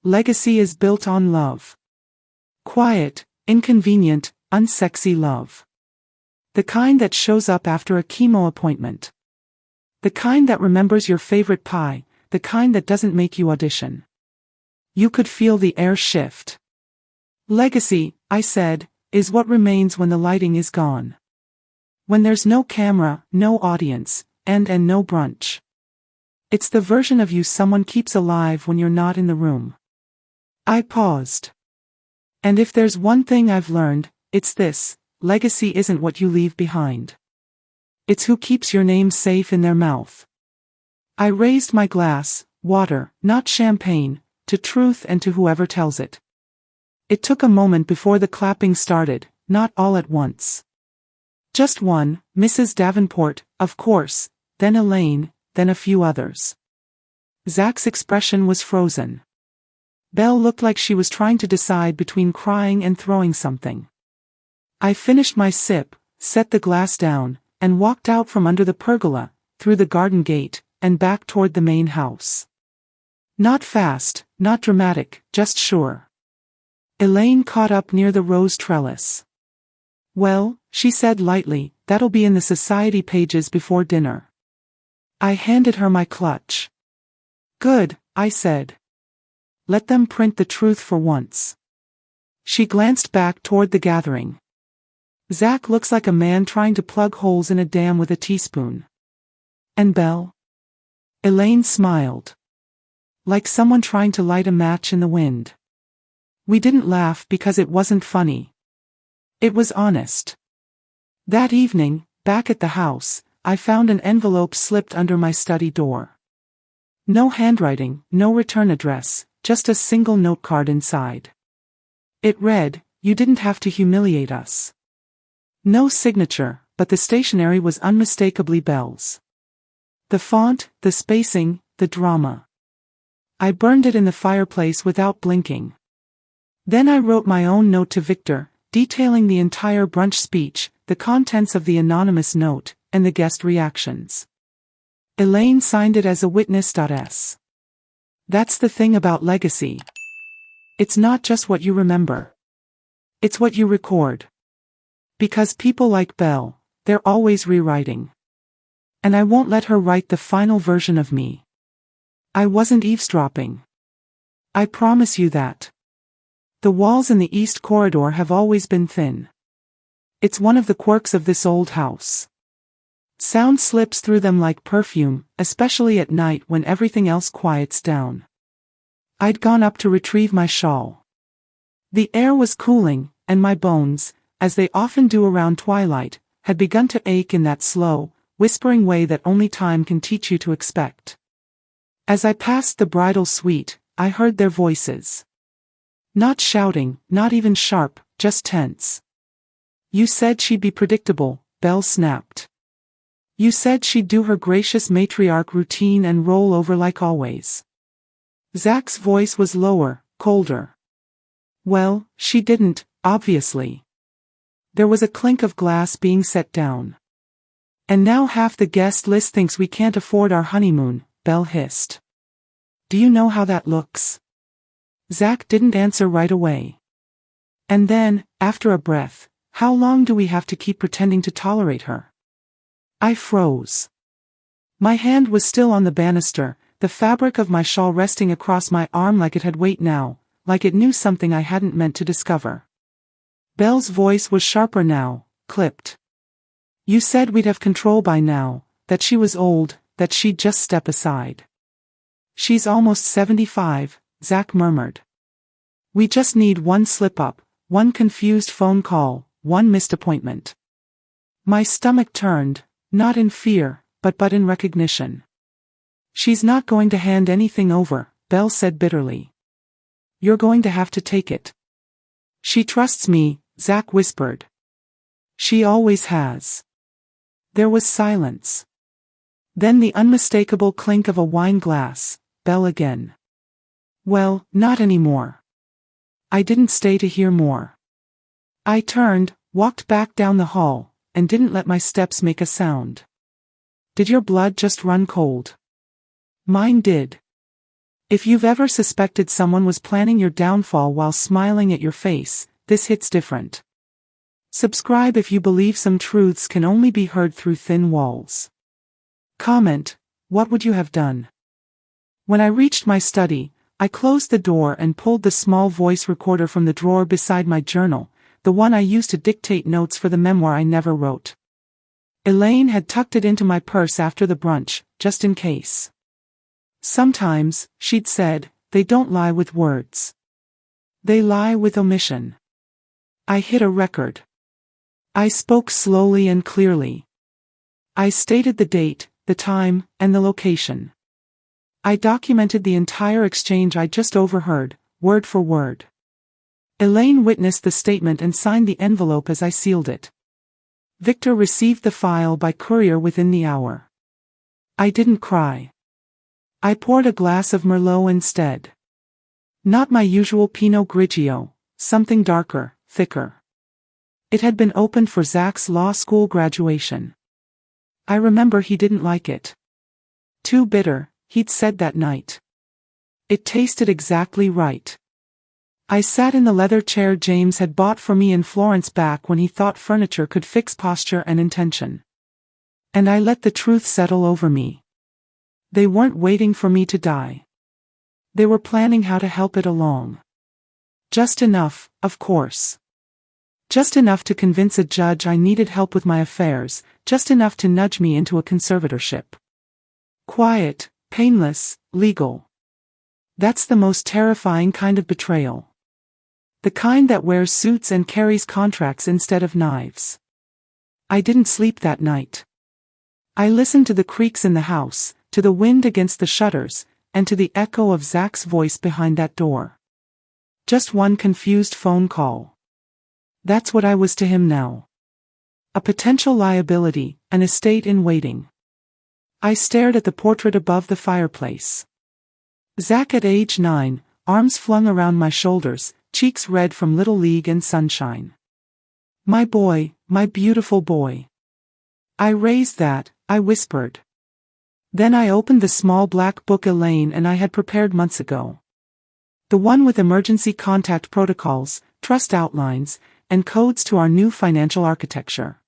Speaker 1: Legacy is built on love. Quiet, inconvenient, unsexy love. The kind that shows up after a chemo appointment. The kind that remembers your favorite pie, the kind that doesn't make you audition. You could feel the air shift. Legacy, I said, is what remains when the lighting is gone. When there's no camera, no audience, and no brunch. It's the version of you someone keeps alive when you're not in the room. I paused. And if there's one thing I've learned, it's this: legacy isn't what you leave behind. It's who keeps your name safe in their mouth. I raised my glass, water, not champagne, to truth and to whoever tells it. It took a moment before the clapping started, not all at once. Just one, Mrs. Davenport, of course, then Elaine, then a few others. Zach's expression was frozen. Belle looked like she was trying to decide between crying and throwing something. I finished my sip, set the glass down, and walked out from under the pergola, through the garden gate, and back toward the main house. Not fast, not dramatic, just sure. Elaine caught up near the rose trellis. "Well," she said lightly, "that'll be in the society pages before dinner." I handed her my clutch. "Good," I said. "Let them print the truth for once." She glanced back toward the gathering. "Zach looks like a man trying to plug holes in a dam with a teaspoon." "And Belle?" Elaine smiled. "Like someone trying to light a match in the wind." We didn't laugh because it wasn't funny. It was honest. That evening, back at the house, I found an envelope slipped under my study door. No handwriting, no return address, just a single note card inside. It read, "You didn't have to humiliate us." No signature, but the stationery was unmistakably Belle's. The font, the spacing, the drama. I burned it in the fireplace without blinking. Then I wrote my own note to Victor, detailing the entire brunch speech, the contents of the anonymous note, and the guest reactions. Elaine signed it as a witness.s. That's the thing about legacy. It's not just what you remember. It's what you record. Because people like Belle, they're always rewriting. And I won't let her write the final version of me. I wasn't eavesdropping. I promise you that. The walls in the East Corridor have always been thin. It's one of the quirks of this old house. Sound slips through them like perfume, especially at night when everything else quiets down. I'd gone up to retrieve my shawl. The air was cooling, and my bones, as they often do around twilight, had begun to ache in that slow, whispering way that only time can teach you to expect. As I passed the bridal suite, I heard their voices. Not shouting, not even sharp, just tense. "You said she'd be predictable," Belle snapped. "You said she'd do her gracious matriarch routine and roll over like always." Zach's voice was lower, colder. "Well, she didn't, obviously." There was a clink of glass being set down. "And now half the guest list thinks we can't afford our honeymoon," Belle hissed. "Do you know how that looks?" Zach didn't answer right away. And then, after a breath, "How long do we have to keep pretending to tolerate her?" I froze. My hand was still on the banister, the fabric of my shawl resting across my arm like it had weight now, like it knew something I hadn't meant to discover. Belle's voice was sharper now, clipped. "You said we'd have control by now, that she was old, that she'd just step aside." "She's almost 75, Zach murmured. "We just need one slip-up, one confused phone call, one missed appointment." My stomach turned, not in fear, but in recognition. "She's not going to hand anything over," Belle said bitterly. "You're going to have to take it." "She trusts me," Zach whispered. "She always has." There was silence. Then the unmistakable clink of a wine glass, Belle again. "Well, not anymore." I didn't stay to hear more. I turned, walked back down the hall, and didn't let my steps make a sound. Did your blood just run cold? Mine did. If you've ever suspected someone was planning your downfall while smiling at your face, this hits different. Subscribe if you believe some truths can only be heard through thin walls. Comment, what would you have done? When I reached my study, I closed the door and pulled the small voice recorder from the drawer beside my journal, the one I used to dictate notes for the memoir I never wrote. Elaine had tucked it into my purse after the brunch, just in case. Sometimes, she'd said, they don't lie with words. They lie with omission. I hit a record. I spoke slowly and clearly. I stated the date, the time, and the location. I documented the entire exchange I just overheard, word for word. Elaine witnessed the statement and signed the envelope as I sealed it. Victor received the file by courier within the hour. I didn't cry. I poured a glass of Merlot instead. Not my usual Pinot Grigio, something darker, thicker. It had been opened for Zach's law school graduation. I remember he didn't like it. Too bitter, he'd said that night. It tasted exactly right. I sat in the leather chair James had bought for me in Florence back when he thought furniture could fix posture and intention. And I let the truth settle over me. They weren't waiting for me to die. They were planning how to help it along. Just enough, of course. Just enough to convince a judge I needed help with my affairs, just enough to nudge me into a conservatorship. Quiet, painless, legal. That's the most terrifying kind of betrayal. The kind that wears suits and carries contracts instead of knives. I didn't sleep that night. I listened to the creaks in the house, to the wind against the shutters, and to the echo of Zach's voice behind that door. Just one confused phone call. That's what I was to him now. A potential liability, an estate in waiting. I stared at the portrait above the fireplace. Zach at age 9, arms flung around my shoulders, cheeks red from Little League and sunshine. My boy, my beautiful boy. I raised that, I whispered. Then I opened the small black book Elaine and I had prepared months ago. The one with emergency contact protocols, trust outlines, and codes to our new financial architecture.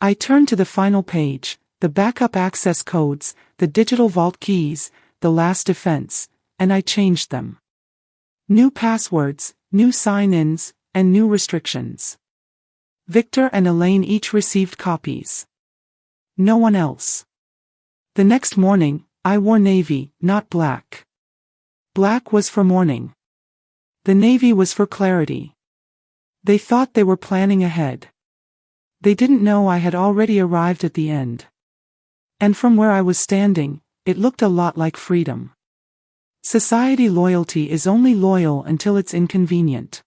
Speaker 1: I turned to the final page, the backup access codes, the digital vault keys, the last defense, and I changed them. New passwords, new sign-ins, and new restrictions. Victor and Elaine each received copies. No one else. The next morning, I wore navy, not black. Black was for mourning. The navy was for clarity. They thought they were planning ahead. They didn't know I had already arrived at the end. And from where I was standing, it looked a lot like freedom. Society loyalty is only loyal until it's inconvenient.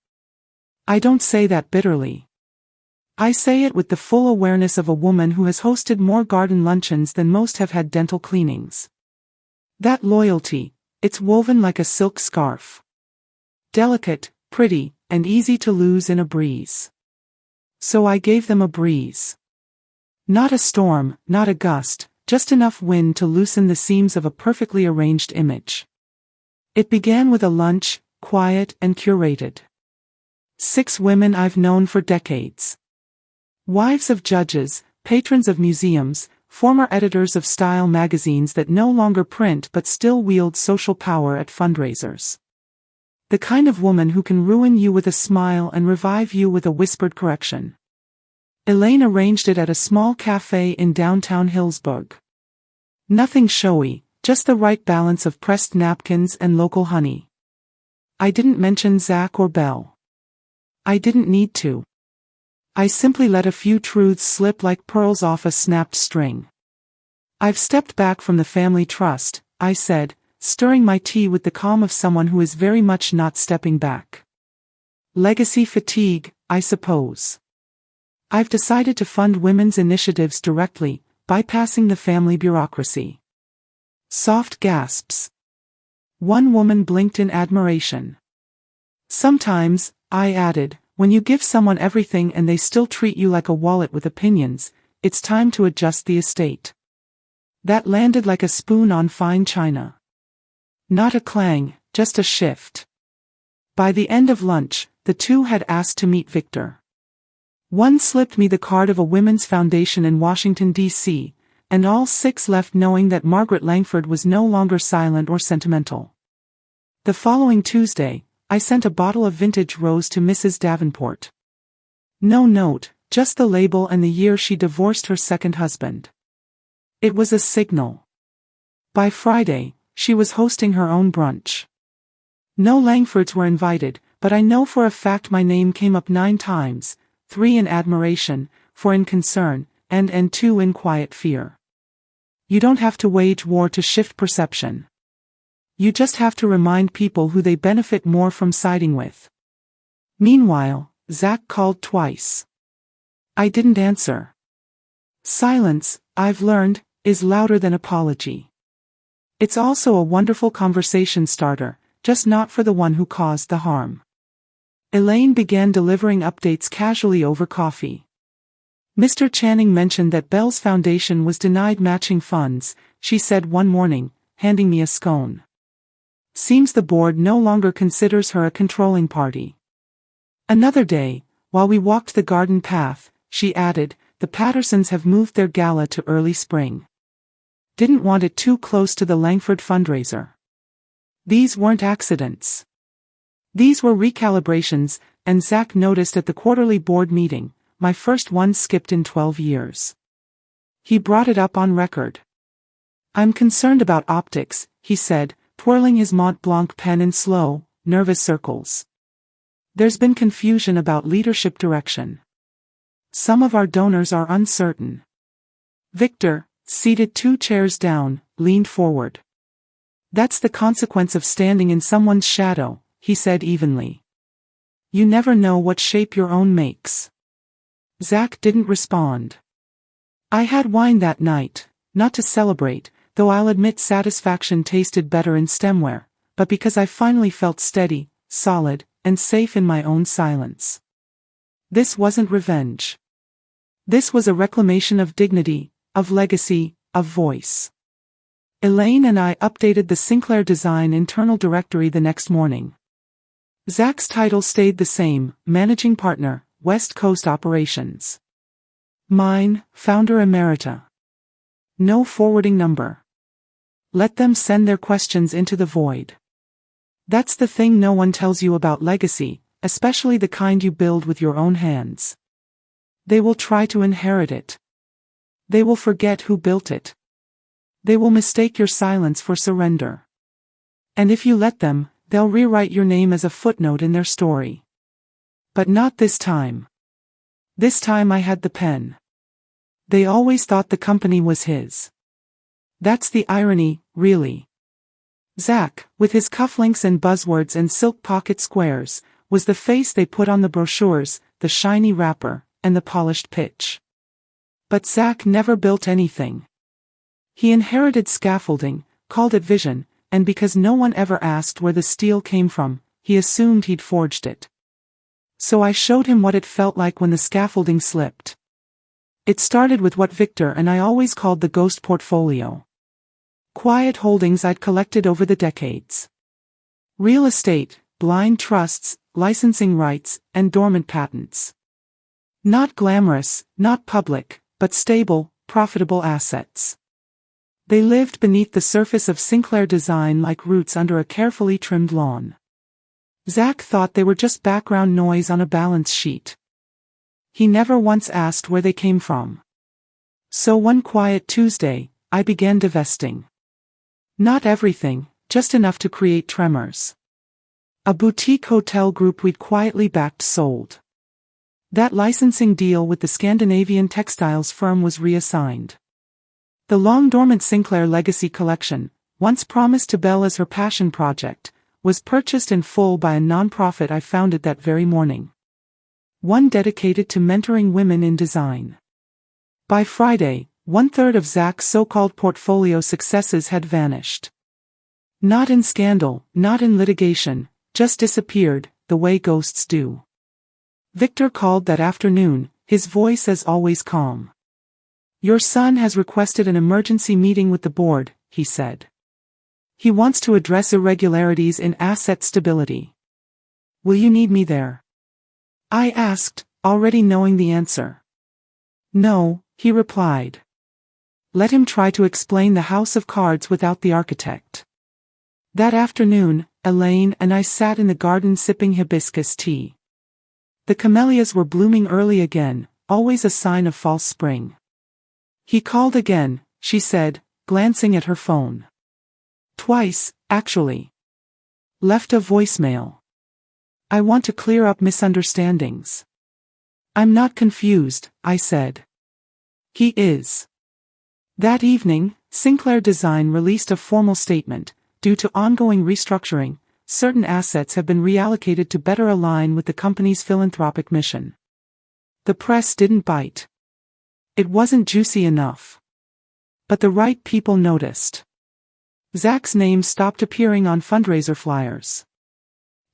Speaker 1: I don't say that bitterly. I say it with the full awareness of a woman who has hosted more garden luncheons than most have had dental cleanings. That loyalty, it's woven like a silk scarf. Delicate, pretty, and easy to lose in a breeze. So I gave them a breeze. Not a storm, not a gust, just enough wind to loosen the seams of a perfectly arranged image. It began with a lunch, quiet and curated. 6 women I've known for decades. Wives of judges, patrons of museums, former editors of style magazines that no longer print but still wield social power at fundraisers. The kind of woman who can ruin you with a smile and revive you with a whispered correction. Elaine arranged it at a small cafe in downtown Hillsburg. Nothing showy, just the right balance of pressed napkins and local honey. I didn't mention Zach or Belle. I didn't need to. I simply let a few truths slip like pearls off a snapped string. I've stepped back from the family trust, I said, stirring my tea with the calm of someone who is very much not stepping back. Legacy fatigue, I suppose. I've decided to fund women's initiatives directly, bypassing the family bureaucracy. Soft gasps. One woman blinked in admiration. Sometimes, I added, when you give someone everything and they still treat you like a wallet with opinions, it's time to adjust the estate. That landed like a spoon on fine china. Not a clang, just a shift. By the end of lunch, the two had asked to meet Victor. One slipped me the card of a women's foundation in Washington, D.C., and all 6 left knowing that Margaret Langford was no longer silent or sentimental. The following Tuesday, I sent a bottle of vintage rose to Mrs. Davenport. No note, just the label and the year she divorced her second husband. It was a signal. By Friday, she was hosting her own brunch. No Langfords were invited, but I know for a fact my name came up 9 times, 3 in admiration, 4 in concern, and 2 in quiet fear. You don't have to wage war to shift perception. You just have to remind people who they benefit more from siding with. Meanwhile, Zach called twice. I didn't answer. Silence, I've learned, is louder than apology. It's also a wonderful conversation starter, just not for the one who caused the harm. Elaine began delivering updates casually over coffee. Mr. Channing mentioned that Bell's foundation was denied matching funds, she said one morning, handing me a scone. Seems the board no longer considers her a controlling party. Another day, while we walked the garden path, she added, the Pattersons have moved their gala to early spring. Didn't want it too close to the Langford fundraiser. These weren't accidents. These were recalibrations, and Zach noticed at the quarterly board meeting, my first one skipped in 12 years. He brought it up on record. I'm concerned about optics, he said, twirling his Mont Blanc pen in slow, nervous circles. There's been confusion about leadership direction. Some of our donors are uncertain. Victor, seated 2 chairs down, leaned forward. That's the consequence of standing in someone's shadow, he said evenly. You never know what shape your own makes. Zach didn't respond. I had wine that night, not to celebrate, though I'll admit satisfaction tasted better in stemware, but because I finally felt steady, solid, and safe in my own silence. This wasn't revenge. This was a reclamation of dignity, of legacy, of voice. Elaine and I updated the Sinclair Design internal directory the next morning. Zach's title stayed the same, Managing Partner, West Coast Operations. Mine, Founder Emerita. No forwarding number. Let them send their questions into the void. That's the thing no one tells you about legacy, especially the kind you build with your own hands. They will try to inherit it. They will forget who built it. They will mistake your silence for surrender. And if you let them, they'll rewrite your name as a footnote in their story. But not this time. This time I had the pen. They always thought the company was his. That's the irony, really. Zach, with his cufflinks and buzzwords and silk pocket squares, was the face they put on the brochures, the shiny wrapper, and the polished pitch. But Zach never built anything. He inherited scaffolding, called it vision, and because no one ever asked where the steel came from, he assumed he'd forged it. So I showed him what it felt like when the scaffolding slipped. It started with what Victor and I always called the ghost portfolio. Quiet holdings I'd collected over the decades. Real estate, blind trusts, licensing rights, and dormant patents. Not glamorous, not public, but stable, profitable assets. They lived beneath the surface of Sinclair Design like roots under a carefully trimmed lawn. Zach thought they were just background noise on a balance sheet. He never once asked where they came from. So one quiet Tuesday, I began divesting. Not everything, just enough to create tremors. A boutique hotel group we'd quietly backed sold. That licensing deal with the Scandinavian textiles firm was reassigned. The long-dormant Sinclair Legacy Collection, once promised to Belle as her passion project, was purchased in full by a nonprofit I founded that very morning. One dedicated to mentoring women in design. By Friday, 1/3 of Zach's so-called portfolio successes had vanished. Not in scandal, not in litigation, just disappeared, the way ghosts do. Victor called that afternoon, his voice as always calm. Your son has requested an emergency meeting with the board, he said. He wants to address irregularities in asset stability. Will you need me there? I asked, already knowing the answer. No, he replied. Let him try to explain the house of cards without the architect. That afternoon, Elaine and I sat in the garden sipping hibiscus tea. The camellias were blooming early again, always a sign of false spring. He called again, she said, glancing at her phone. Twice, actually. Left a voicemail. I want to clear up misunderstandings. I'm not confused, I said. He is. That evening, Sinclair Design released a formal statement, due to ongoing restructuring, certain assets have been reallocated to better align with the company's philanthropic mission. The press didn't bite. It wasn't juicy enough. But the right people noticed. Zach's name stopped appearing on fundraiser flyers.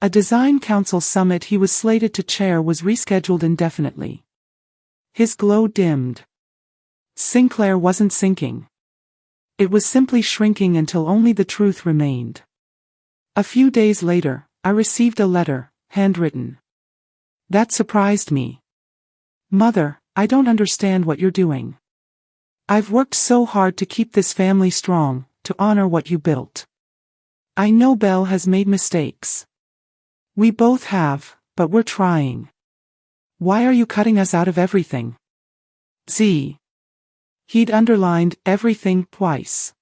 Speaker 1: A design council summit he was slated to chair was rescheduled indefinitely. His glow dimmed. Sinclair wasn't sinking. It was simply shrinking until only the truth remained. A few days later, I received a letter, handwritten. That surprised me. Mother, I don't understand what you're doing. I've worked so hard to keep this family strong, to honor what you built. I know Belle has made mistakes. We both have, but we're trying. Why are you cutting us out of everything? Z. He'd underlined everything twice.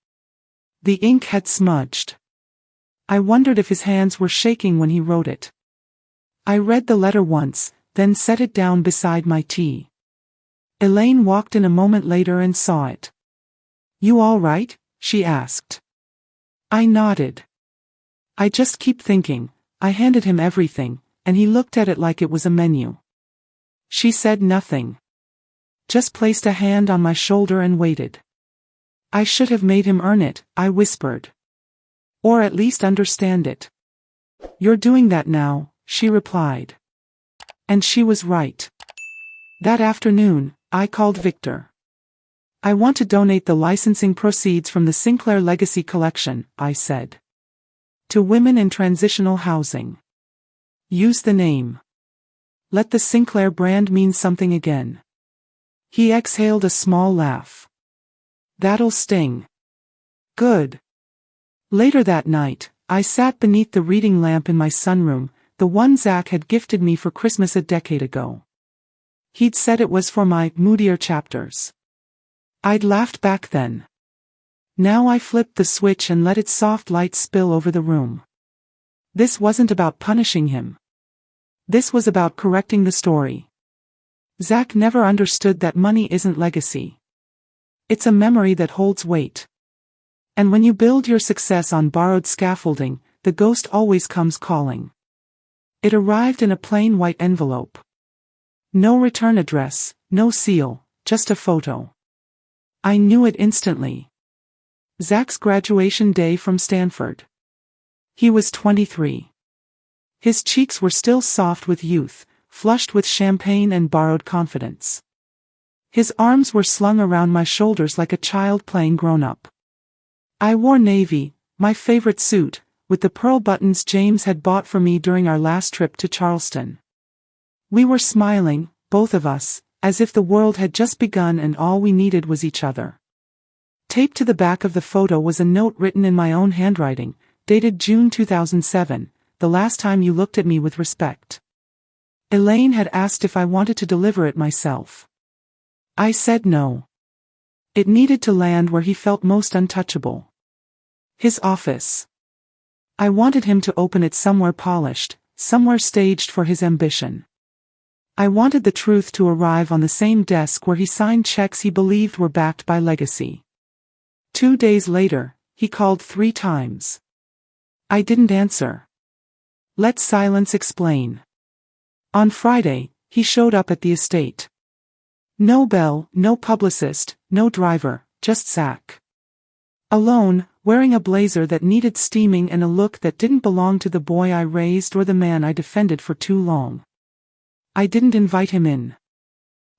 Speaker 1: The ink had smudged. I wondered if his hands were shaking when he wrote it. I read the letter once, then set it down beside my tea. Elaine walked in a moment later and saw it. You all right? She asked. I nodded. I just keep thinking. I handed him everything, and he looked at it like it was a menu. She said nothing. Just placed a hand on my shoulder and waited. I should have made him earn it, I whispered. Or at least understand it. You're doing that now, she replied. And she was right. That afternoon, I called Victor. I want to donate the licensing proceeds from the Sinclair Legacy Collection, I said. To women in transitional housing. Use the name. Let the Sinclair brand mean something again. He exhaled a small laugh. That'll sting. Good. Later that night, I sat beneath the reading lamp in my sunroom, the one Zach had gifted me for Christmas a decade ago. He'd said it was for my moodier chapters. I'd laughed back then. Now I flipped the switch and let its soft light spill over the room. This wasn't about punishing him. This was about correcting the story. Zach never understood that money isn't legacy. It's a memory that holds weight. And when you build your success on borrowed scaffolding, the ghost always comes calling. It arrived in a plain white envelope. No return address, no seal, just a photo. I knew it instantly. Zach's graduation day from Stanford. He was 23. His cheeks were still soft with youth, flushed with champagne and borrowed confidence. His arms were slung around my shoulders like a child playing grown-up. I wore navy, my favorite suit, with the pearl buttons James had bought for me during our last trip to Charleston. We were smiling, both of us, as if the world had just begun and all we needed was each other. Taped to the back of the photo was a note written in my own handwriting, dated June 2007, the last time you looked at me with respect. Elaine had asked if I wanted to deliver it myself. I said no. It needed to land where he felt most untouchable. His office. I wanted him to open it somewhere polished, somewhere staged for his ambition. I wanted the truth to arrive on the same desk where he signed checks he believed were backed by legacy. 2 days later, he called 3 times. I didn't answer. Let silence explain. On Friday, he showed up at the estate. No bell, no publicist, no driver, just Zach. Alone, wearing a blazer that needed steaming and a look that didn't belong to the boy I raised or the man I defended for too long. I didn't invite him in.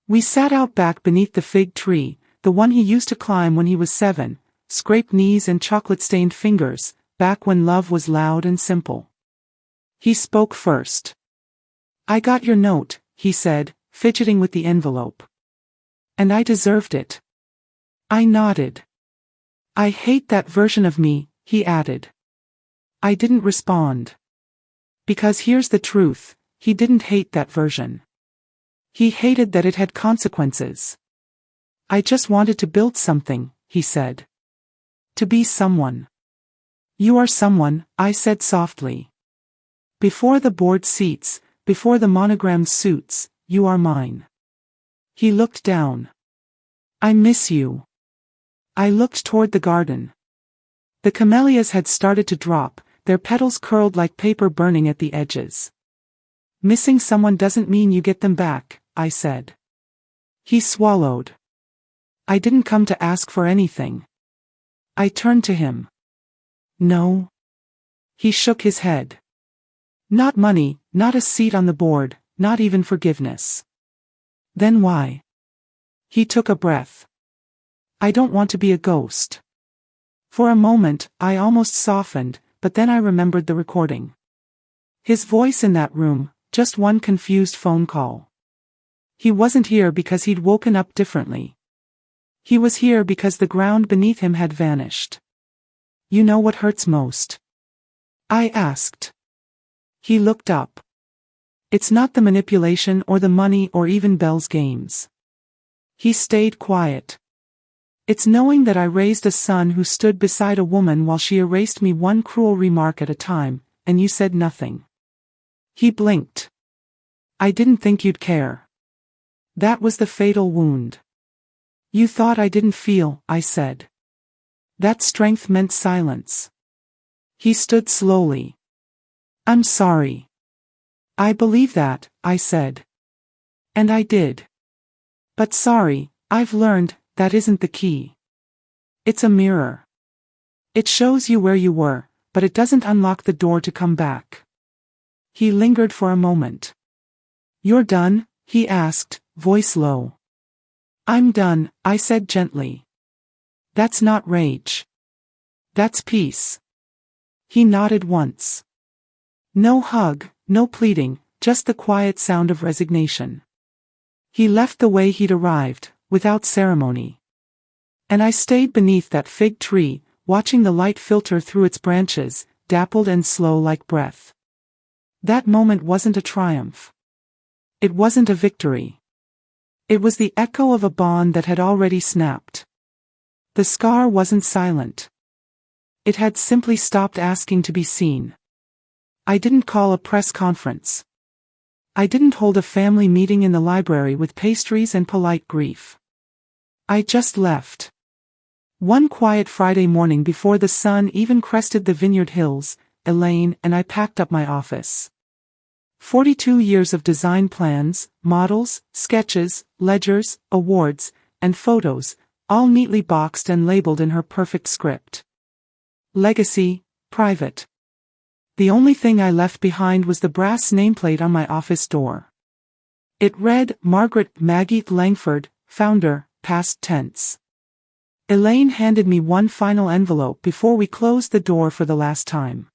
Speaker 1: We sat out back beneath the fig tree, the one he used to climb when he was 7, scraped knees and chocolate-stained fingers, back when love was loud and simple. He spoke first. I got your note, he said, fidgeting with the envelope. And I deserved it. I nodded. I hate that version of me, he added. I didn't respond. Because here's the truth, he didn't hate that version. He hated that it had consequences. I just wanted to build something, he said. To be someone. You are someone, I said softly. Before the board seats, before the monogrammed suits, you are mine. He looked down. I miss you. I looked toward the garden. The camellias had started to drop, their petals curled like paper burning at the edges. Missing someone doesn't mean you get them back, I said. He swallowed. I didn't come to ask for anything. I turned to him. No. He shook his head. Not money, not a seat on the board, not even forgiveness. Then why? He took a breath. I don't want to be a ghost. For a moment, I almost softened, but then I remembered the recording. His voice in that room, just one confused phone call. He wasn't here because he'd woken up differently. He was here because the ground beneath him had vanished. You know what hurts most? I asked. He looked up. It's not the manipulation or the money or even Belle's games. He stayed quiet. It's knowing that I raised a son who stood beside a woman while she erased me one cruel remark at a time, and you said nothing. He blinked. I didn't think you'd care. That was the fatal wound. You thought I didn't feel, I said. That strength meant silence. He stood slowly. I'm sorry. I believe that, I said. And I did. But sorry, I've learned, that isn't the key. It's a mirror. It shows you where you were, but it doesn't unlock the door to come back. He lingered for a moment. You're done? He asked, voice low. I'm done, I said gently. That's not rage. That's peace. He nodded once. No hug, no pleading, just the quiet sound of resignation. He left the way he'd arrived, without ceremony. And I stayed beneath that fig tree, watching the light filter through its branches, dappled and slow like breath. That moment wasn't a triumph. It wasn't a victory. It was the echo of a bond that had already snapped. The scar wasn't silent. It had simply stopped asking to be seen. I didn't call a press conference. I didn't hold a family meeting in the library with pastries and polite grief. I just left. One quiet Friday morning before the sun even crested the Vineyard Hills, Elaine and I packed up my office. 42 years of design plans, models, sketches, ledgers, awards, and photos, all neatly boxed and labeled in her perfect script. Legacy, private. The only thing I left behind was the brass nameplate on my office door. It read, Margaret Maggie Langford, founder, past tense. Elaine handed me one final envelope before we closed the door for the last time.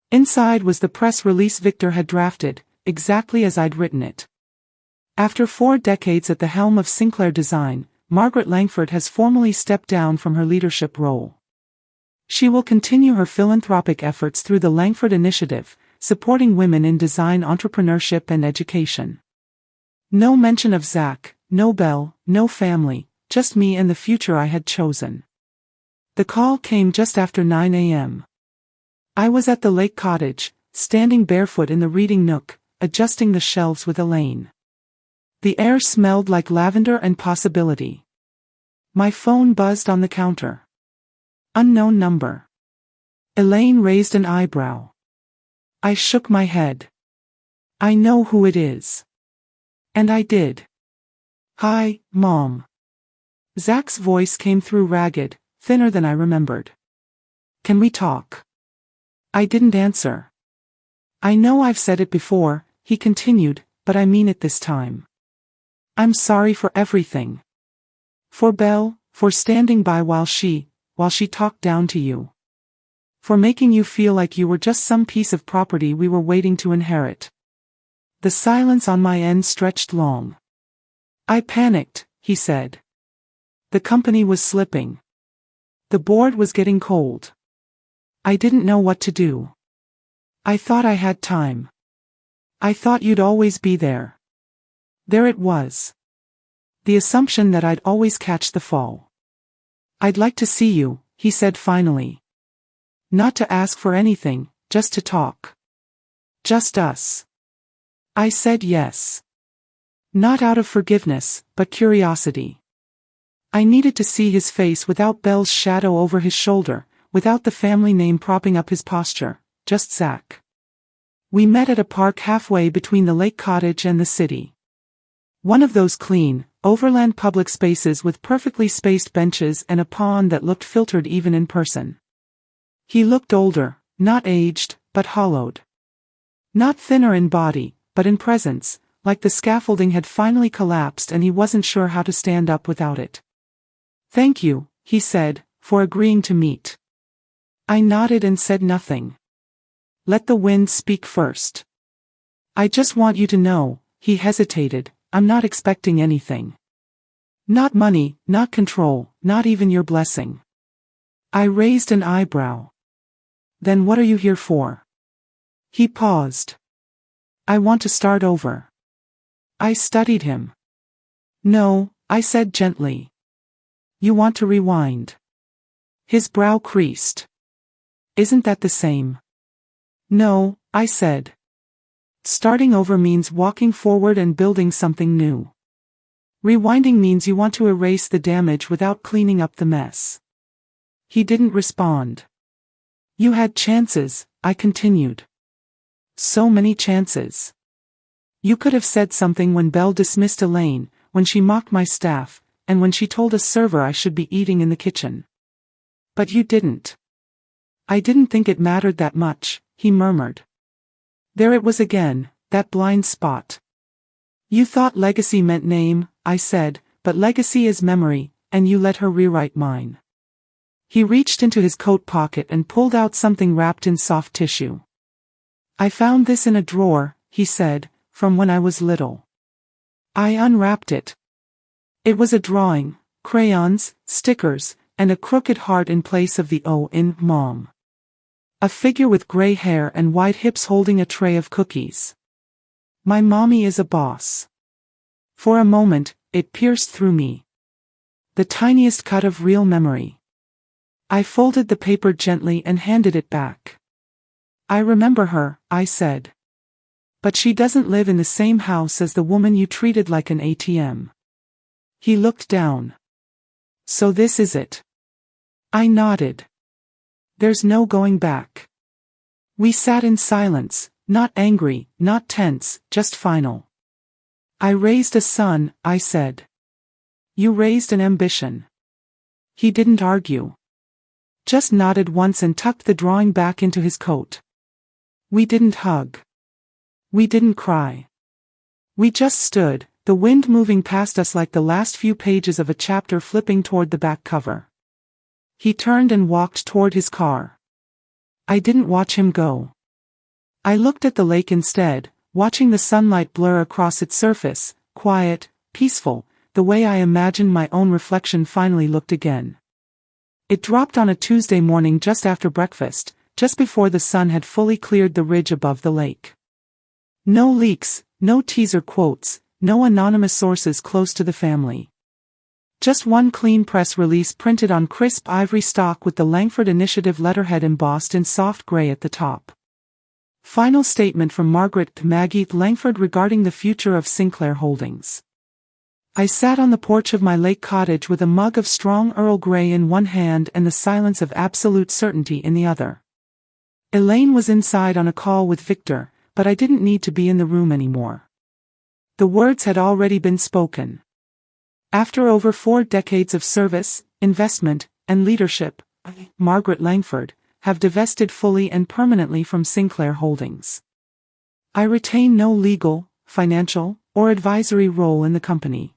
Speaker 1: Inside was the press release Victor had drafted, exactly as I'd written it. After 4 decades at the helm of Sinclair Design, Margaret Langford has formally stepped down from her leadership role. She will continue her philanthropic efforts through the Langford Initiative, supporting women in design entrepreneurship and education. No mention of Zach, no Belle, no family, just me and the future I had chosen. The call came just after 9 a.m. I was at the lake cottage, standing barefoot in the reading nook, adjusting the shelves with Elaine. The air smelled like lavender and possibility. My phone buzzed on the counter. Unknown number. Elaine raised an eyebrow. I shook my head. I know who it is. And I did. Hi, Mom. Zach's voice came through ragged, thinner than I remembered. Can we talk? I didn't answer. I know I've said it before, he continued, but I mean it this time. I'm sorry for everything. For Belle, for standing by while she talked down to you. For making you feel like you were just some piece of property we were waiting to inherit. The silence on my end stretched long. I panicked, he said. The company was slipping. The board was getting cold. I didn't know what to do. I thought I had time. I thought you'd always be there. There it was. The assumption that I'd always catch the fall. I'd like to see you, he said finally. Not to ask for anything, just to talk. Just us. I said yes. Not out of forgiveness, but curiosity. I needed to see his face without Belle's shadow over his shoulder, without the family name propping up his posture, just Zach. We met at a park halfway between the lake cottage and the city. One of those clean, overland public spaces with perfectly spaced benches and a pond that looked filtered even in person. He looked older, not aged, but hollowed. Not thinner in body, but in presence, like the scaffolding had finally collapsed and he wasn't sure how to stand up without it. "Thank you," he said, "for agreeing to meet." I nodded and said nothing. "Let the wind speak first. I just want you to know," he hesitated, "I'm not expecting anything. Not money, not control, not even your blessing." I raised an eyebrow. "Then what are you here for?" He paused. "I want to start over." I studied him. "No," I said gently. "You want to rewind." His brow creased. "Isn't that the same?" "No," I said. Starting over means walking forward and building something new. Rewinding means you want to erase the damage without cleaning up the mess. He didn't respond. "You had chances," I continued. "So many chances. You could have said something when Belle dismissed Elaine, when she mocked my staff, and when she told a server I should be eating in the kitchen. But you didn't." "I didn't think it mattered that much," he murmured. There it was again, that blind spot. "You thought legacy meant name," I said, "but legacy is memory, and you let her rewrite mine." He reached into his coat pocket and pulled out something wrapped in soft tissue. "I found this in a drawer," he said, "from when I was little." I unwrapped it. It was a drawing, crayons, stickers, and a crooked heart in place of the O in Mom. A figure with gray hair and wide hips holding a tray of cookies. My mommy is a boss. For a moment, it pierced through me. The tiniest cut of real memory. I folded the paper gently and handed it back. "I remember her," I said. "But she doesn't live in the same house as the woman you treated like an ATM." He looked down. "So this is it?" I nodded. "There's no going back." We sat in silence, not angry, not tense, just final. "I raised a son," I said. "You raised an ambition." He didn't argue. Just nodded once and tucked the drawing back into his coat. We didn't hug. We didn't cry. We just stood, the wind moving past us like the last few pages of a chapter flipping toward the back cover. He turned and walked toward his car. I didn't watch him go. I looked at the lake instead, watching the sunlight blur across its surface, quiet, peaceful, the way I imagined my own reflection finally looked again. It dropped on a Tuesday morning just after breakfast, just before the sun had fully cleared the ridge above the lake. No leaks, no teaser quotes, no anonymous sources close to the family. Just one clean press release printed on crisp ivory stock with the Langford Initiative letterhead embossed in soft gray at the top. Final statement from Margaret Maggie Langford regarding the future of Sinclair Holdings. I sat on the porch of my lake cottage with a mug of strong Earl Grey in one hand and the silence of absolute certainty in the other. Elaine was inside on a call with Victor, but I didn't need to be in the room anymore. The words had already been spoken. After over 4 decades of service, investment, and leadership, Margaret Langford, have divested fully and permanently from Sinclair Holdings. I retain no legal, financial, or advisory role in the company.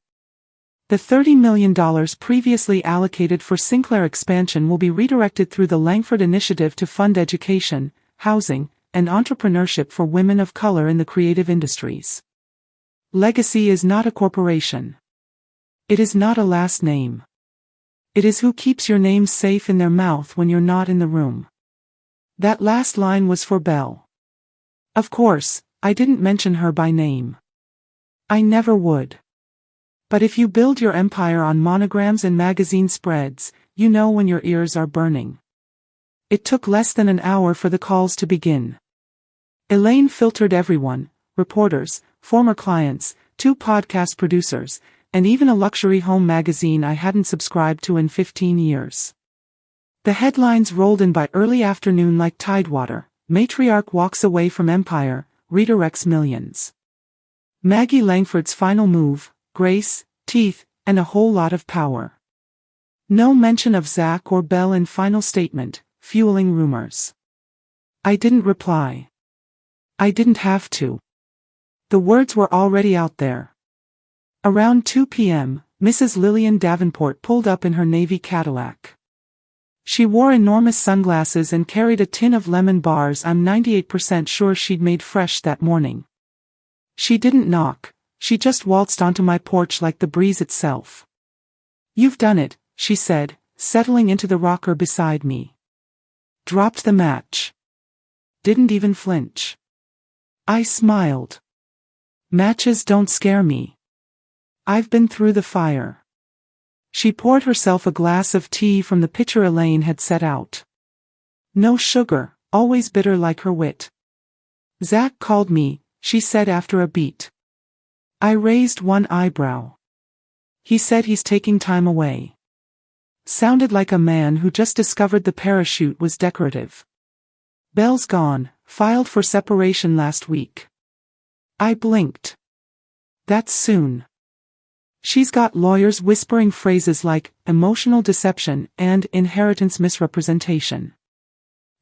Speaker 1: The $30 million previously allocated for Sinclair expansion will be redirected through the Langford Initiative to fund education, housing, and entrepreneurship for women of color in the creative industries. Legacy is not a corporation. It is not a last name. It is who keeps your name safe in their mouth when you're not in the room. That last line was for Belle. Of course, I didn't mention her by name. I never would. But if you build your empire on monograms and magazine spreads, you know when your ears are burning. It took less than an hour for the calls to begin. Elaine filtered everyone, reporters, former clients, 2 podcast producers, and even a luxury home magazine I hadn't subscribed to in 15 years. The headlines rolled in by early afternoon like tidewater, Matriarch walks away from empire, redirects millions. Maggie Langford's final move, grace, teeth, and a whole lot of power. No mention of Zach or Belle in final statement, fueling rumors. I didn't reply. I didn't have to. The words were already out there. Around 2 p.m., Mrs. Lillian Davenport pulled up in her navy Cadillac. She wore enormous sunglasses and carried a tin of lemon bars I'm 98% sure she'd made fresh that morning. She didn't knock, she just waltzed onto my porch like the breeze itself. "You've done it," she said, settling into the rocker beside me. Dropped the match. Didn't even flinch. I smiled. Matches don't scare me. I've been through the fire. She poured herself a glass of tea from the pitcher Elaine had set out. No sugar, always bitter like her wit. "Zach called me," she said after a beat. I raised one eyebrow. "He said he's taking time away." Sounded like a man who just discovered the parachute was decorative. "Belle's gone, filed for separation last week." I blinked. "That's soon." "She's got lawyers whispering phrases like emotional deception and inheritance misrepresentation."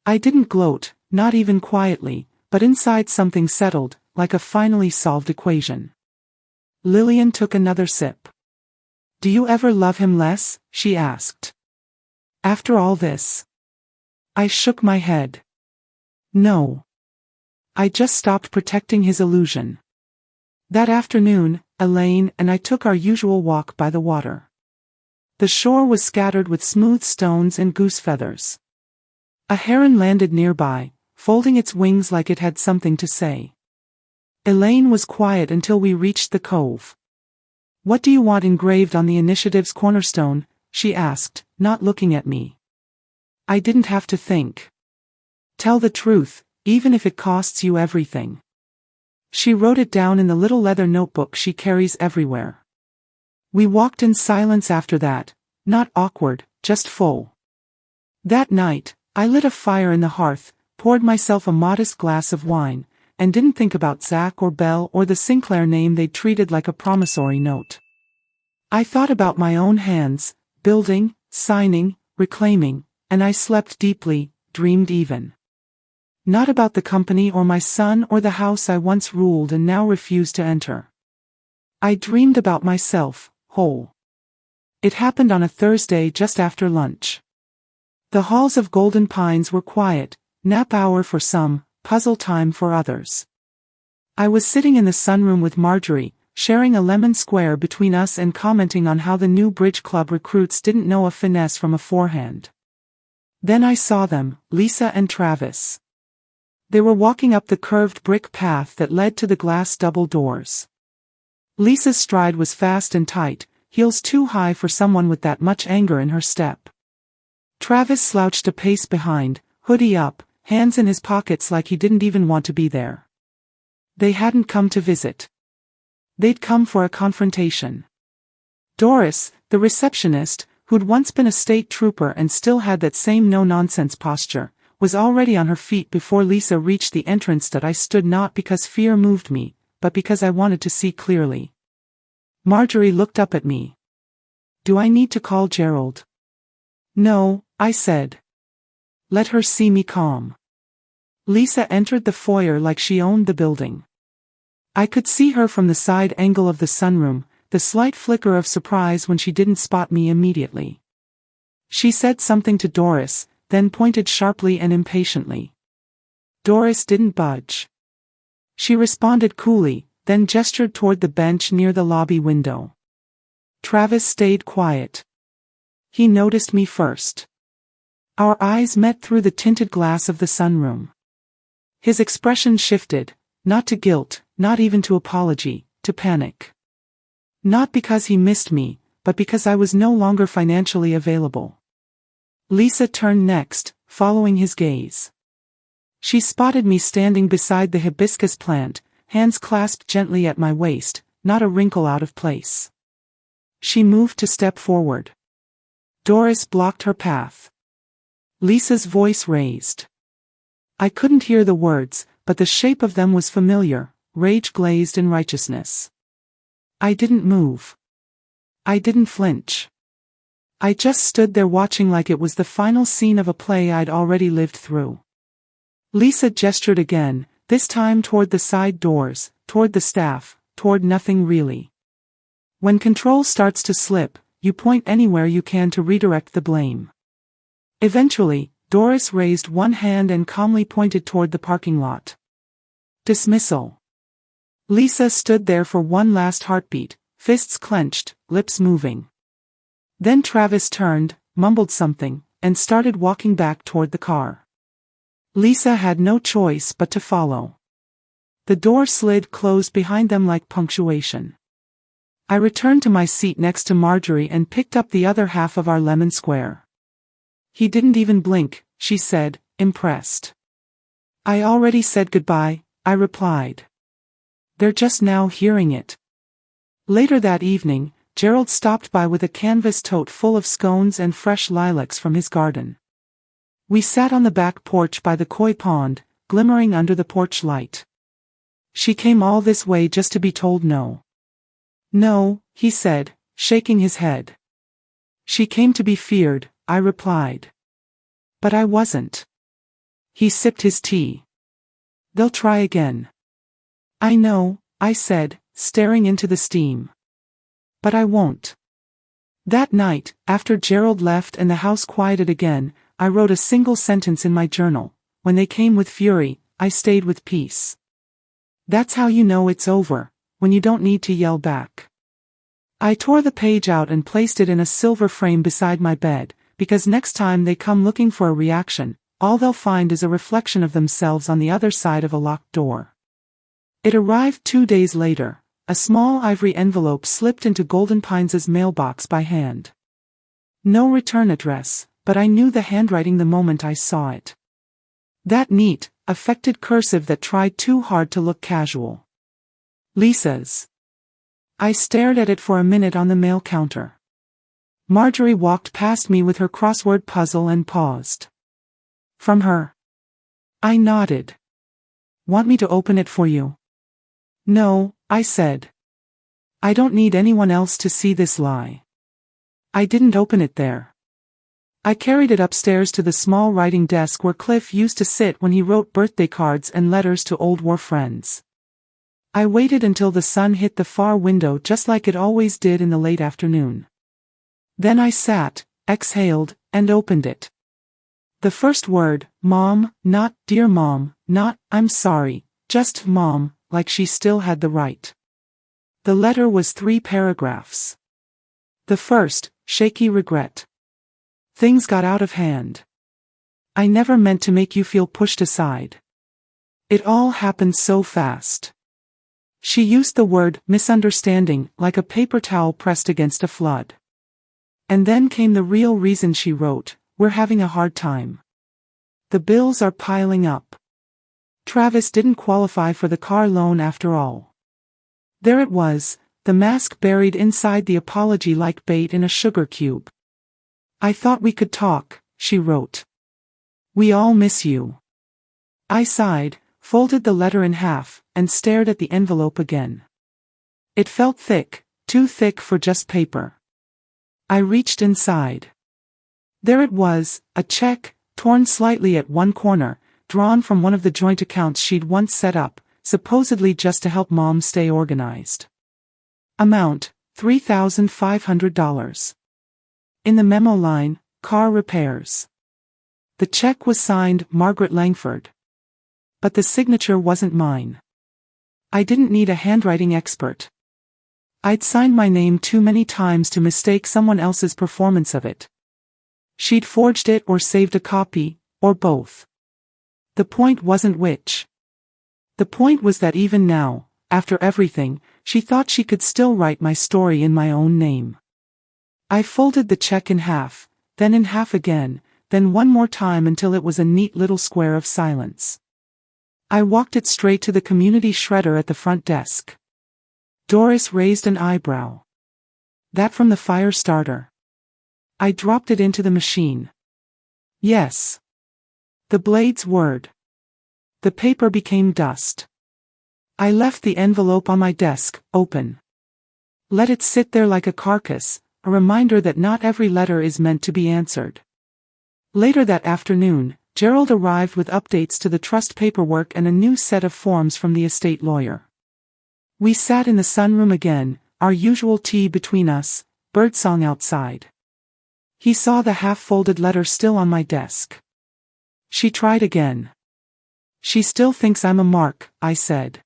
Speaker 1: I didn't gloat, not even quietly, but inside something settled, like a finally solved equation. Lillian took another sip. "Do you ever love him less?" she asked. "After all this?" I shook my head. No. I just stopped protecting his illusion. That afternoon, Elaine and I took our usual walk by the water. The shore was scattered with smooth stones and goose feathers. A heron landed nearby, folding its wings like it had something to say. Elaine was quiet until we reached the cove. "What do you want engraved on the initiative's cornerstone?" she asked, not looking at me. I didn't have to think. "Tell the truth, even if it costs you everything." She wrote it down in the little leather notebook she carries everywhere. We walked in silence after that, not awkward, just full. That night, I lit a fire in the hearth, poured myself a modest glass of wine, and didn't think about Zach or Belle or the Sinclair name they'd treated like a promissory note. I thought about my own hands, building, signing, reclaiming, and I slept deeply, dreamed even. Not about the company or my son or the house I once ruled and now refuse to enter. I dreamed about myself, whole. It happened on a Thursday just after lunch. The halls of Golden Pines were quiet, nap hour for some, puzzle time for others. I was sitting in the sunroom with Marjorie, sharing a lemon square between us and commenting on how the new bridge club recruits didn't know a finesse from a forehand. Then I saw them, Lisa and Travis. They were walking up the curved brick path that led to the glass double doors. Lisa's stride was fast and tight, heels too high for someone with that much anger in her step. Travis slouched a pace behind, hoodie up, hands in his pockets like he didn't even want to be there. They hadn't come to visit. They'd come for a confrontation. Doris, the receptionist, who'd once been a state trooper and still had that same no-nonsense posture, was already on her feet before Lisa reached the entrance that I stood not because fear moved me, but because I wanted to see clearly. Marjorie looked up at me. "Do I need to call Gerald?" "No," I said. "Let her see me calm." Lisa entered the foyer like she owned the building. I could see her from the side angle of the sunroom, the slight flicker of surprise when she didn't spot me immediately. She said something to Doris, then pointed sharply and impatiently. Doris didn't budge. She responded coolly, then gestured toward the bench near the lobby window. Travis stayed quiet. He noticed me first. Our eyes met through the tinted glass of the sunroom. His expression shifted, not to guilt, not even to apology, to panic. Not because he missed me, but because I was no longer financially available. Lisa turned next, following his gaze. She spotted me standing beside the hibiscus plant, hands clasped gently at my waist, not a wrinkle out of place. She moved to step forward. Doris blocked her path. Lisa's voice raised. I couldn't hear the words, but the shape of them was familiar, rage-glazed in righteousness. I didn't move. I didn't flinch. I just stood there watching like it was the final scene of a play I'd already lived through. Lisa gestured again, this time toward the side doors, toward the staff, toward nothing really. When control starts to slip, you point anywhere you can to redirect the blame. Eventually, Doris raised one hand and calmly pointed toward the parking lot. Dismissal. Lisa stood there for one last heartbeat, fists clenched, lips moving. Then Travis turned, mumbled something, and started walking back toward the car. Lisa had no choice but to follow. The door slid closed behind them like punctuation. I returned to my seat next to Marjorie and picked up the other half of our lemon square. He didn't even blink, she said, impressed. I already said goodbye, I replied. They're just now hearing it. Later that evening, Gerald stopped by with a canvas tote full of scones and fresh lilacs from his garden. We sat on the back porch by the koi pond, glimmering under the porch light. She came all this way just to be told no. No, he said, shaking his head. She came to be feared, I replied. But I wasn't. He sipped his tea. They'll try again. I know, I said, staring into the steam. But I won't. That night, after Gerald left and the house quieted again, I wrote a single sentence in my journal. When they came with fury, I stayed with peace. That's how you know it's over, when you don't need to yell back. I tore the page out and placed it in a silver frame beside my bed, because next time they come looking for a reaction, all they'll find is a reflection of themselves on the other side of a locked door. It arrived 2 days later, a small ivory envelope slipped into Golden Pines' mailbox by hand. No return address, but I knew the handwriting the moment I saw it. That neat, affected cursive that tried too hard to look casual. Lisa's. I stared at it for a minute on the mail counter. Marjorie walked past me with her crossword puzzle and paused. From her. I nodded. Want me to open it for you? No, I said. I don't need anyone else to see this lie. I didn't open it there. I carried it upstairs to the small writing desk where Cliff used to sit when he wrote birthday cards and letters to old war friends. I waited until the sun hit the far window just like it always did in the late afternoon. Then I sat, exhaled, and opened it. The first word, Mom, not Dear Mom, not I'm sorry, just Mom, like she still had the right. The letter was 3 paragraphs. The first, shaky regret. Things got out of hand. I never meant to make you feel pushed aside. It all happened so fast. She used the word misunderstanding like a paper towel pressed against a flood. And then came the real reason she wrote, we're having a hard time. The bills are piling up. Travis didn't qualify for the car loan after all. There it was, the mask buried inside the apology like bait in a sugar cube. I thought we could talk, she wrote. We all miss you. I sighed, folded the letter in half, and stared at the envelope again. It felt thick, too thick for just paper. I reached inside. There it was, a check, torn slightly at one corner, drawn from one of the joint accounts she'd once set up, supposedly just to help Mom stay organized. Amount, $3,500. In the memo line, car repairs. The check was signed Margaret Langford. But the signature wasn't mine. I didn't need a handwriting expert. I'd signed my name too many times to mistake someone else's performance of it. She'd forged it or saved a copy, or both. The point wasn't which. The point was that even now, after everything, she thought she could still write my story in my own name. I folded the check in half, then in half again, then one more time until it was a neat little square of silence. I walked it straight to the community shredder at the front desk. Doris raised an eyebrow. That from the fire starter? I dropped it into the machine. Yes. The blade's word. The paper became dust. I left the envelope on my desk, open. Let it sit there like a carcass, a reminder that not every letter is meant to be answered. Later that afternoon, Gerald arrived with updates to the trust paperwork and a new set of forms from the estate lawyer. We sat in the sunroom again, our usual tea between us, birdsong outside. He saw the half-folded letter still on my desk. She tried again. She still thinks I'm a mark, I said.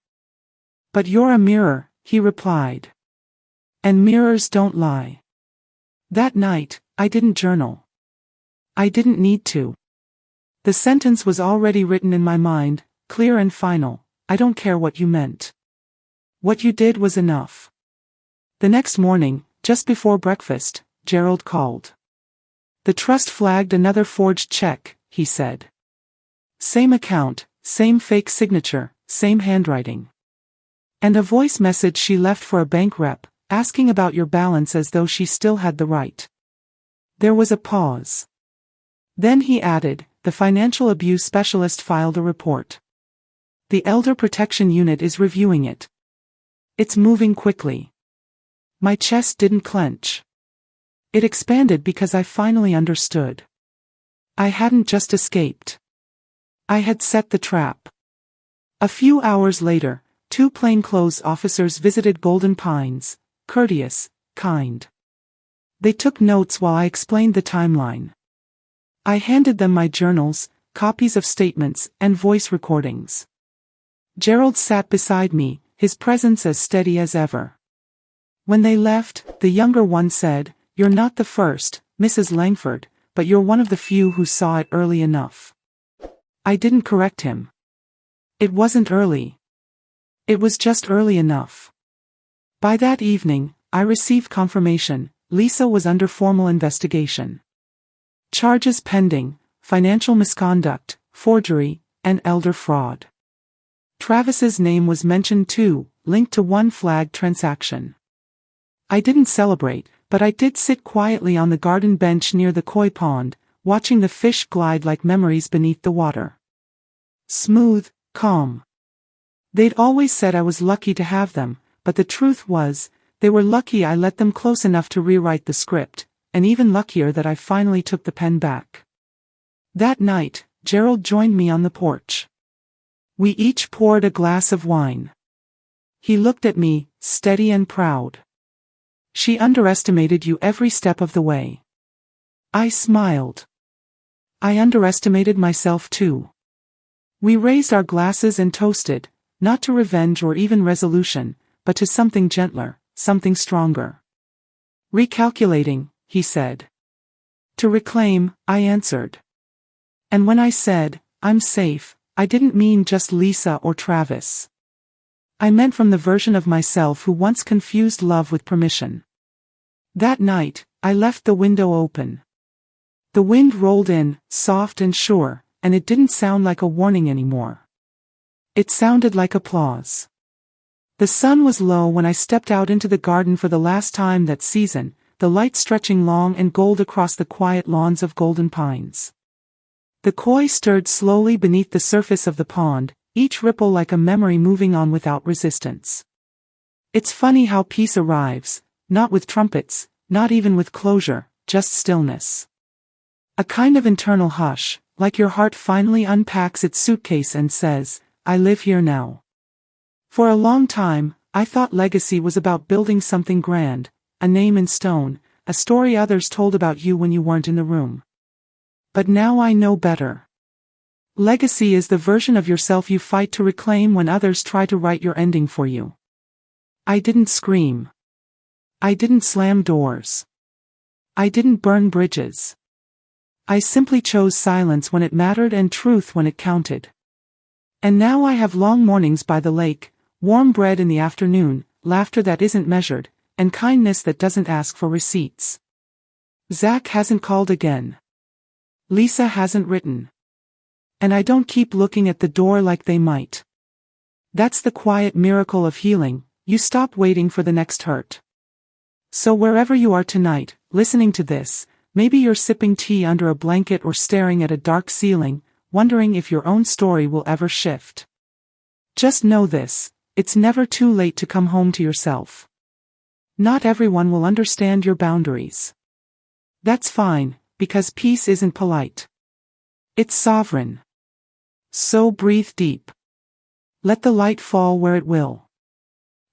Speaker 1: But you're a mirror, he replied. And mirrors don't lie. That night, I didn't journal. I didn't need to. The sentence was already written in my mind, clear and final. I don't care what you meant. What you did was enough. The next morning, just before breakfast, Gerald called. The trust flagged another forged check, he said. Same account, same fake signature, same handwriting. And a voice message she left for a bank rep, asking about your balance as though she still had the right. There was a pause. Then he added, the financial abuse specialist filed a report. The Elder Protection Unit is reviewing it. It's moving quickly. My chest didn't clench. It expanded because I finally understood. I hadn't just escaped. I had set the trap. A few hours later, 2 plainclothes officers visited Golden Pines, courteous, kind. They took notes while I explained the timeline. I handed them my journals, copies of statements, and voice recordings. Gerald sat beside me, his presence as steady as ever. When they left, the younger one said, "You're not the first, Mrs. Langford, but you're one of the few who saw it early enough." I didn't correct him. It wasn't early. It was just early enough. By that evening, I received confirmation, Lisa was under formal investigation. Charges pending, financial misconduct, forgery, and elder fraud. Travis's name was mentioned too, linked to one flagged transaction. I didn't celebrate, but I did sit quietly on the garden bench near the koi pond, watching the fish glide like memories beneath the water. Smooth, calm. They'd always said I was lucky to have them, but the truth was, they were lucky I let them close enough to rewrite the script, and even luckier that I finally took the pen back. That night, Gerald joined me on the porch. We each poured a glass of wine. He looked at me, steady and proud. She underestimated you every step of the way. I smiled. I underestimated myself too. We raised our glasses and toasted, not to revenge or even resolution, but to something gentler, something stronger. Recalculating, he said. To reclaim, I answered. And when I said, I'm safe, I didn't mean just Lisa or Travis. I meant from the version of myself who once confused love with permission. That night, I left the window open. The wind rolled in, soft and sure, and it didn't sound like a warning anymore. It sounded like applause. The sun was low when I stepped out into the garden for the last time that season, the light stretching long and gold across the quiet lawns of Golden Pines. The koi stirred slowly beneath the surface of the pond, each ripple like a memory moving on without resistance. It's funny how peace arrives, not with trumpets, not even with closure, just stillness. A kind of internal hush, like your heart finally unpacks its suitcase and says, I live here now. For a long time, I thought legacy was about building something grand, a name in stone, a story others told about you when you weren't in the room. But now I know better. Legacy is the version of yourself you fight to reclaim when others try to write your ending for you. I didn't scream. I didn't slam doors. I didn't burn bridges. I simply chose silence when it mattered and truth when it counted. And now I have long mornings by the lake, warm bread in the afternoon, laughter that isn't measured, and kindness that doesn't ask for receipts. Zach hasn't called again. Lisa hasn't written. And I don't keep looking at the door like they might. That's the quiet miracle of healing, you stop waiting for the next hurt. So wherever you are tonight, listening to this, maybe you're sipping tea under a blanket or staring at a dark ceiling, wondering if your own story will ever shift. Just know this, it's never too late to come home to yourself. Not everyone will understand your boundaries. That's fine, because peace isn't polite. It's sovereign. So breathe deep. Let the light fall where it will.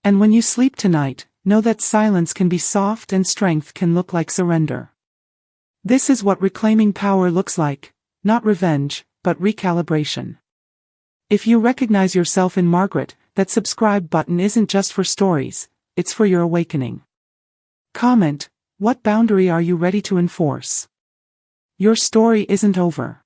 Speaker 1: And when you sleep tonight, know that silence can be soft and strength can look like surrender. This is what reclaiming power looks like, not revenge, but recalibration. If you recognize yourself in Margaret, that subscribe button isn't just for stories, it's for your awakening. Comment, what boundary are you ready to enforce? Your story isn't over.